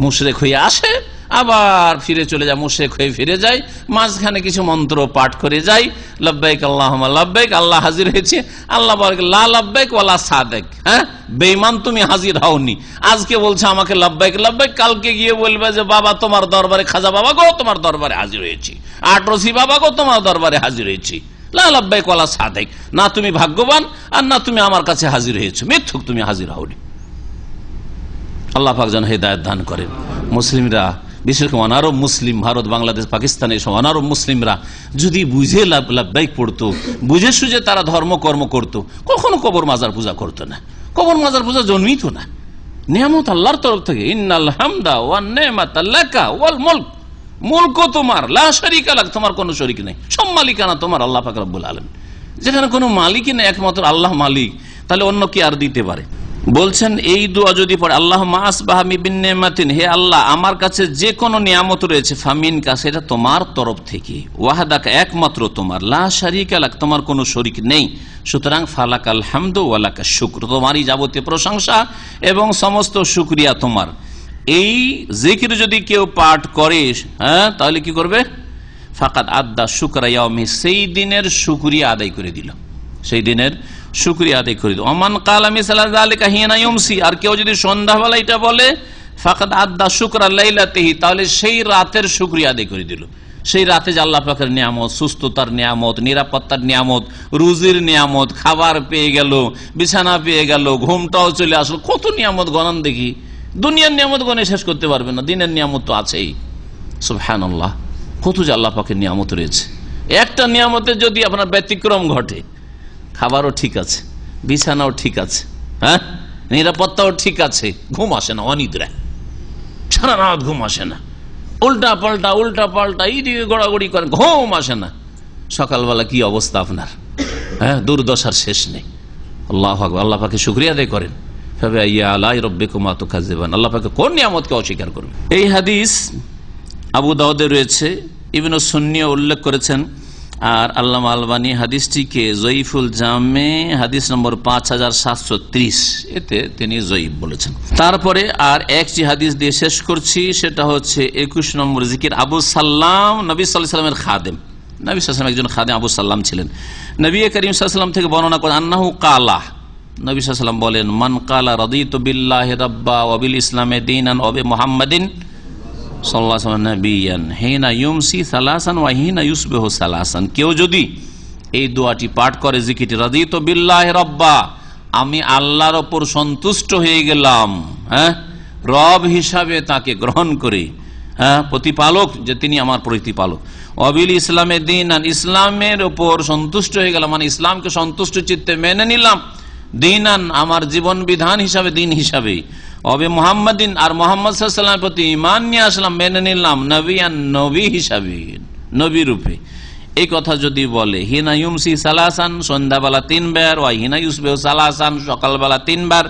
মুশরিক হয়ে আসে, আবার ফিরে চলে যায়, মুশরিক হয়ে ফিরে যায়, মাঝখানে কিছু মন্ত্র পাঠ করে যায়, লাব্বাইক আল্লাহুম্মা লাব্বাইক, আল্লাহ হাজির হয়েছে, আল্লাহ বলে লা লাব্বাইক ওয়ালা সাদেক। হ্যাঁ, বেঈমান তুমি হাজির হওনি, আজকে বলছে আমাকে লাব্বাইক লাব্বাইক, কালকে গিয়ে বলবে যে বাবা তোমার দরবারে, খাজা বাবা গো তোমার দরবারে হাজির হয়েছি, আটরসি বাবা গো তোমার দরবারে হাজির হয়েছি। লা লাব্বাইক ওয়ালা সাদেক, না তুমি ভাগ্যবান আর না তুমি আমার কাছে হাজির হয়েছো, মিথ্যুক, তুমি হাজির হওনি। আল্লাহ পাক যেন হেদায়েত দান করেন। মুসলিমরা, বিশেষ করে অনারব মুসলিম, ভারত বাংলাদেশ পাকিস্তানের সব অনারব মুসলিমরা যদি বুঝে লাব্বাইক পড়তো, বুঝে সুঝে তারা ধর্মকর্ম করতো, কখনো কবর মাজার পূজা করতো না, কবর মাজার পূজা জন্মিত না। নিয়ামত আল্লাহর তরফ থেকে, ইন্নাল হামদা ওয়ান নি'মাতা লাকা ওয়াল মুলক, মুলকও তোমার, লা শারীকা লাক, তোমার কোনো শরীক নেই, সব মালিকানা তোমার আল্লাহ পাক রব্বুল আলামিন। যেখানে কোনো মালিকই নেই, একমাত্র আল্লাহ মালিক, তাহলে অন্য কি আর দিতে পারে? বলছেন এই দোয়া যদি পড়ে, আল্লাহুম্মা আসবাহা বিন নি'মাতিন, হে আল্লাহ আমার কাছে যে কোনো নিয়ামত রয়েছে, ফামিনকা সেটা তোমার তরফ থেকে, ওয়াহদাকা একমাত্র তোমার, লা শারীকা লাক তোমার কোনো শরীক নেই, সুতরাং ফালাকাল হামদু ওয়া লাকাশ শুকর, তোমারই যাবতীয় প্রশংসা এবং সমস্ত শুকরিয়া তোমার। এই জিকির যদি কেউ পাঠ করে, হ্যাঁ, তাহলে কি করবে? ফাকাদ আদ্দা শুকরা ইয়াউমি, সেই দিনের শুকরিয়া আদায় করে দিল, সেই দিনের শুকরিয়া আদায় করে দিল। ওমান কালা মিসলা যালিকা হিনা ইউমসি, আর কেউ যদি সন্ধ্যাবেলা এটা বলে, ফাকাদ আদ্দা শুকরা লাইলাতিহি, তাহলে সেই রাতের শুকরিয়া আদায় করে দিল। সেই রাতে যে আল্লাহ পাকের নিয়ামত, সুস্থতার নিয়ামত, নিরাপত্তার নিয়ামত, রুজির নিয়ামত, খাবার পেয়ে গেল, বিছানা পেয়ে গেল, ঘুমটাও চলে আসলো, কত নিয়ামত গণন দেখি, দুনিয়ার নিয়ামত গণে শেষ করতে পারবে না, দিনের নিয়ামত তো আছেই। সুবহানাল্লাহ, কত যে আল্লাহ পাকের নিয়ামত রয়েছে। একটা নিয়ামতের যদি আপনার ব্যতিক্রম ঘটে, খাবারও ঠিক আছে, বিছানাও ঠিক আছে, হ্যাঁ, নিরাপত্তাও ঠিক আছে, ঘুম আসে না, অনিদ্রা, সারা রাত ঘুম আসে না, উল্টা পাল্টা এইদিকে গড়াগড়ি করে, ঘুম আসে না। সকালবেলা কি অবস্থা আপনার? হ্যাঁ, দুর্দশার শেষ নেই। আল্লাহু আকবার। আল্লাহ পাকে শুকরিয়া আদায় করেন। আল্লাহ পাকে কোন নিয়ামতকে অস্বীকার করবে? এই হাদিস আবু দাউদে রয়েছে, ইবনে সুন্নিও উল্লেখ করেছেন, আর আল্লামা আলবানী হাদিসটিকে জয়ীফুল জামে হাদিস নম্বর 5730 এতে তিনি জয়ীফ বলেছেন। তারপরে আর একটি হাদিস দিয়ে শেষ করছি, সেটা হচ্ছে 21 নম্বর জিকির। আবু সাল্লাম নবী সাল্লাল্লাহু আলাইহি ওয়াসাল্লামের খাদেম, নবী সাল্লাল্লাহু আলাইহি ওয়াসাল্লাম একজন খাদেম আবু সাল্লাম ছিলেন। নবী করিম সাল্লাল্লাহু আলাইহি ওয়াসাল্লাম থেকে বর্ণনা করেন, আন্নাহু কালা, নবী সাল্লাল্লাহু আলাইহি ওয়াসাল্লাম বলেন, মান কালা রাদিতু বিল্লাহি রাব্বা ওয়া বিল ইসলামি দীনান ওয়া বি মুহাম্মাদিন সাল্লাল্লাহু আলাইহি ওয়াসাল্লাম নাবিয়ান হিনা ইউমসি সালাসান ওয়া হিনা ইউসবিহু সালাসান, কেউ যদি এই দোয়াটি পাঠ করে, জিকিরটি, রাদিতু বিল্লাহি রাব্বা, আমি আল্লাহর ওপর সন্তুষ্ট হয়ে গেলাম, হ্যাঁ, রব হিসাবে তাকে গ্রহণ করে, হ্যাঁ, প্রতিপালক যে তিনি আমার প্রতিপালক, অবিল ইসলামে দীনান, ইসলামের ওপর সন্তুষ্ট হয়ে গেলাম, মানে ইসলামকে সন্তুষ্ট চিত্তে মেনে নিলাম, দীনান আমার জীবন বিধান হিসাবে, দিন হিসাবে, অবে মুহাম্মাদিন আর মুহাম্মদ সাল্লাল্লাহু আলাইহি ওয়াসাল্লামের প্রতি ঈমান নিয়ে আসলাম, মেনে নিলাম, নবিয়ান নবী হিসাবে, নবী রূপে। এই কথা যদি বলে, হিনা ইউমসি সালাসান, সন্ধ্যাবেলা 3 বার, ওয়া হিনা ইউসবিহু সালাসান, সকালবেলা 3 বার,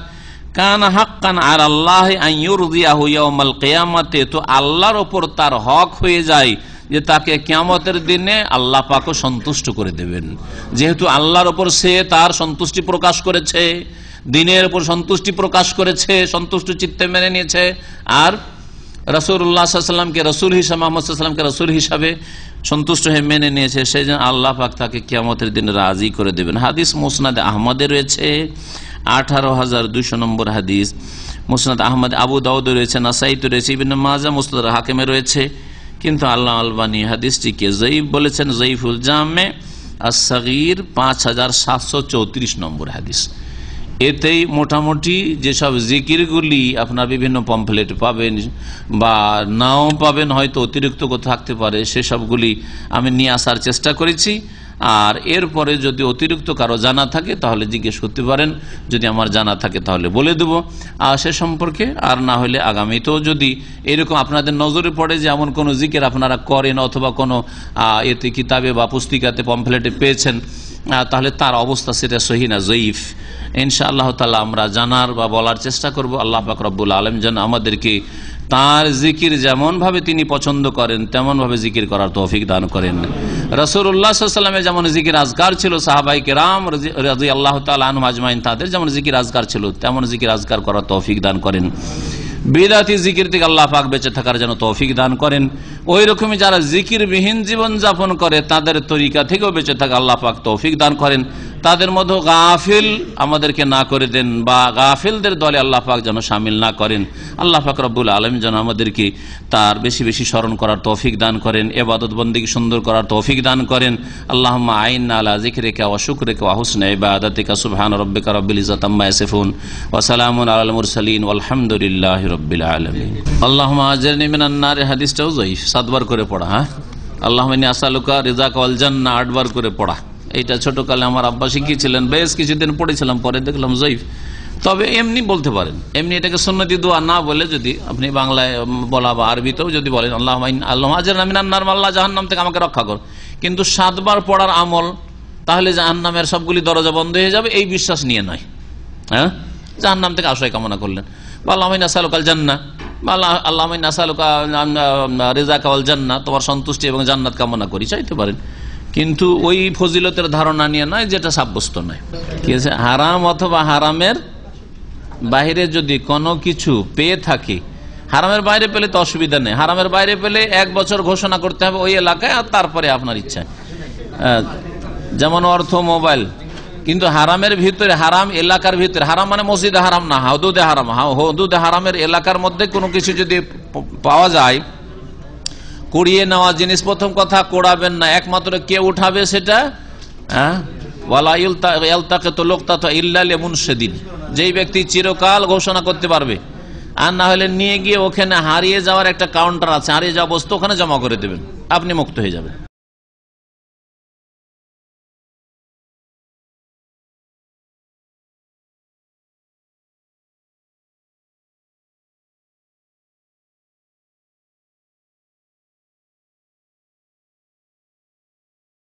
কানা হাক্কান আলাল্লাহি আন ইউরদিয়াহু ইয়াউমাল কিয়ামাতে, তো আল্লাহর ওপর তার হক হয়ে যায় যে তাকে কিয়ামতের দিনে আল্লাহ পাকও সন্তুষ্ট করে দেবেন। যেহেতু আল্লাহর ওপর সে তার সন্তুষ্টি প্রকাশ করেছে, দিনের উপর সন্তুষ্টি প্রকাশ করেছে, সন্তুষ্ট চিত্তে মেনে নিয়েছে, আর রাসূলুল্লাহ সাল্লাল্লাহু আলাইহি ওয়াসাল্লামকে রাসূল হিসেবে, মুহাম্মদ সাল্লাল্লাহু আলাইহি ওয়াসাল্লামকে রাসূল হিসাবে সন্তুষ্ট হয়ে মেনে নিয়েছে, সেই জন্য আল্লাহ পাক তাকে কিয়ামতের দিনে রাজি করে দেবেন। হাদিস মুসনাদে আহমদে রয়েছে 18200 নম্বর হাদিস, মুসনাদ আহমদ, আবু দাউদ রয়েছে, নাসাইতে রয়েছে, ইবনে মাজাহ, মুসনাদ হাকিমে রয়েছে, কিন্তু আল্লামা আলবানী হাদিসটিকে জয়ীফ বলেছেন। জয়ীফুল জামে আস-সাগীর 5734 নম্বর হাদিস। এতেই মোটামুটি যেসব জিকিরগুলি আপনার বিভিন্ন পম্পলেট পাবেন বা নাও পাবেন, হয়তো অতিরিক্ত থাকতে পারে, সেসবগুলি আমি নিয়ে আসার চেষ্টা করেছি। আর এরপরে যদি অতিরিক্ত কারো জানা থাকে তাহলে জিজ্ঞেস করতে পারেন, যদি আমার জানা থাকে তাহলে বলে দেব আর সে সম্পর্কে, আর না হলে আগামীতেও যদি এরকম আপনাদের নজরে পড়ে যে এমন কোনো জিকির আপনারা করেন অথবা কোনো এতে কিতাবে বা পুস্তিকাতে পম্পলেটে পেয়েছেন, তাহলে তার অবস্থা সেটা সহিহ না জয়ীফ, ইনশাআল্লাহ তাআলা আমরা জানার বা বলার চেষ্টা করব। আল্লাহ পাক রব্বুল আলামিন যেন আমাদেরকে তার জিকির যেমন ভাবে তিনি পছন্দ করেন তেমন ভাবে জিকির করার তৌফিক দান করেন। রাসূলুল্লাহ সাল্লাল্লাহু আলাইহি ওয়াসাল্লামের যেমন জিকির আজকার ছিল, সাহাবায়ে কেরাম রাদিয়াল্লাহু তাআলা আনহুম আজমাইন তাদের যেমন জিকির আজকার ছিল, তেমন জিকির আজকার করার তৌফিক দান করেন। বিদআতি জিকির থেকে আল্লাহ পাক বেঁচে থাকার জন্য তৌফিক দান করেন। ওই রকমই যারা জিকিরবিহীন জীবন যাপন করে তাদের তরিকা থেকেও বেঁচে থাকা আল্লাহ পাক তৌফিক দান করেন। তাদের মধ্যে গাফিল আমাদেরকে না করে দেন, বা গাফিলদের দলে আল্লাহ পাক যেন শামিল না করেন। আল্লাহ পাক রব্বুল আলামিন যেন আমাদেরকে তার বেশি বেশি স্মরণ করার তৌফিক দান করেন, ইবাদত বন্দেগী সুন্দর করার তৌফিক দান করেন। আল্লাহুম্মা আইন্না আলা যিকরিকা ওয়া শুকরিকা ওয়া হুসনি ইবাদাতিকা সুবহানা রাব্বিকা রাব্বিল ইজ্জাতি আম্মা ইয়াসিফুন ওয়া সালামুন আলাল মুরসালিন ওয়ালহামদুলিল্লাহি রাব্বিল আলামিন। আল্লাহুম্মা আজরনি মিনান নার, হাদিসটাও জয়ীফ, 7 বার করে পড়া। হ্যাঁ, আল্লাহুম্মা ইন্নী আসআলুকা রিযাকা ওয়াল জান্নাহ 8 বার করে পড়া। এইটা ছোটকালে আমার আব্বা শিখিয়েছিলেন, বেশ কিছুদিন পড়েছিলাম, পরে দেখলাম জয়ীফ। তবে এমনি বলতে পারেন, এমনি এটাকে সুন্নতি দোয়া না বলে যদি আপনি বাংলায় বলা বা আরবিতেও যদি বলেন আল্লাহুম্মা আজরনি মিনান নার, আল্লাহ জাহান্নাম থেকে আমাকে রক্ষা কর, কিন্তু 7 বার পড়ার আমল তাহলে জাহান্নামের সবগুলি দরজা বন্ধ হয়ে যাবে এই বিশ্বাস নিয়ে নয়। হ্যাঁ, জাহান্নাম থেকে আশ্রয় কামনা করলেন, বা আল্লাহুম্মা ইন্নী আসআলুকাল জান্নাহ, বা আল্লাহুম্মা ইন্নী আসআলুকা রিযাকা ওয়াল জান্নাহ, তোমার সন্তুষ্টি এবং জান্নাত কামনা করি, চাইতে পারেন, কিন্তু ওই ফজিলতের ধারণা নিয়ে নয় যেটা সাব্যস্ত নয়। কি আছে, হারাম অথবা হারামের বাইরে যদি কোনো কিছু পেয়ে থাকি, হারামের বাইরে পেলে তো অসুবিধা নেই, হারামের বাইরে পেলে 1 বছর ঘোষণা করতে হবে ওই এলাকায়, আর তারপরে আপনার ইচ্ছা। যেমন অর্থ, মোবাইল, কিন্তু হারামের ভিতরে, হারাম এলাকার ভিতরে, হারাম মানে মসজিদে হারাম না, হুদুদে হারাম, হুদুদে হারামের এলাকার মধ্যে কোনো কিছু যদি পাওয়া যায়, কুড়িয়ে নেওয়া জিনিস, প্রথম কথা কোড়াবেন না, একমাত্র কে উঠাবে সেটা, ওয়ালা ইয়ালতাকিতু লুকতাতু ইল্লা লিমুনশিদিন, যেই ব্যক্তি চিরকাল ঘোষণা করতে পারবে, আর না হলে নিয়ে গিয়ে ওখানে হারিয়ে যাওয়ার একটা কাউন্টার আছে, হারিয়ে যাওয়া বস্তু ওখানে জমা করে দেবেন, আপনি মুক্ত হয়ে যাবেন।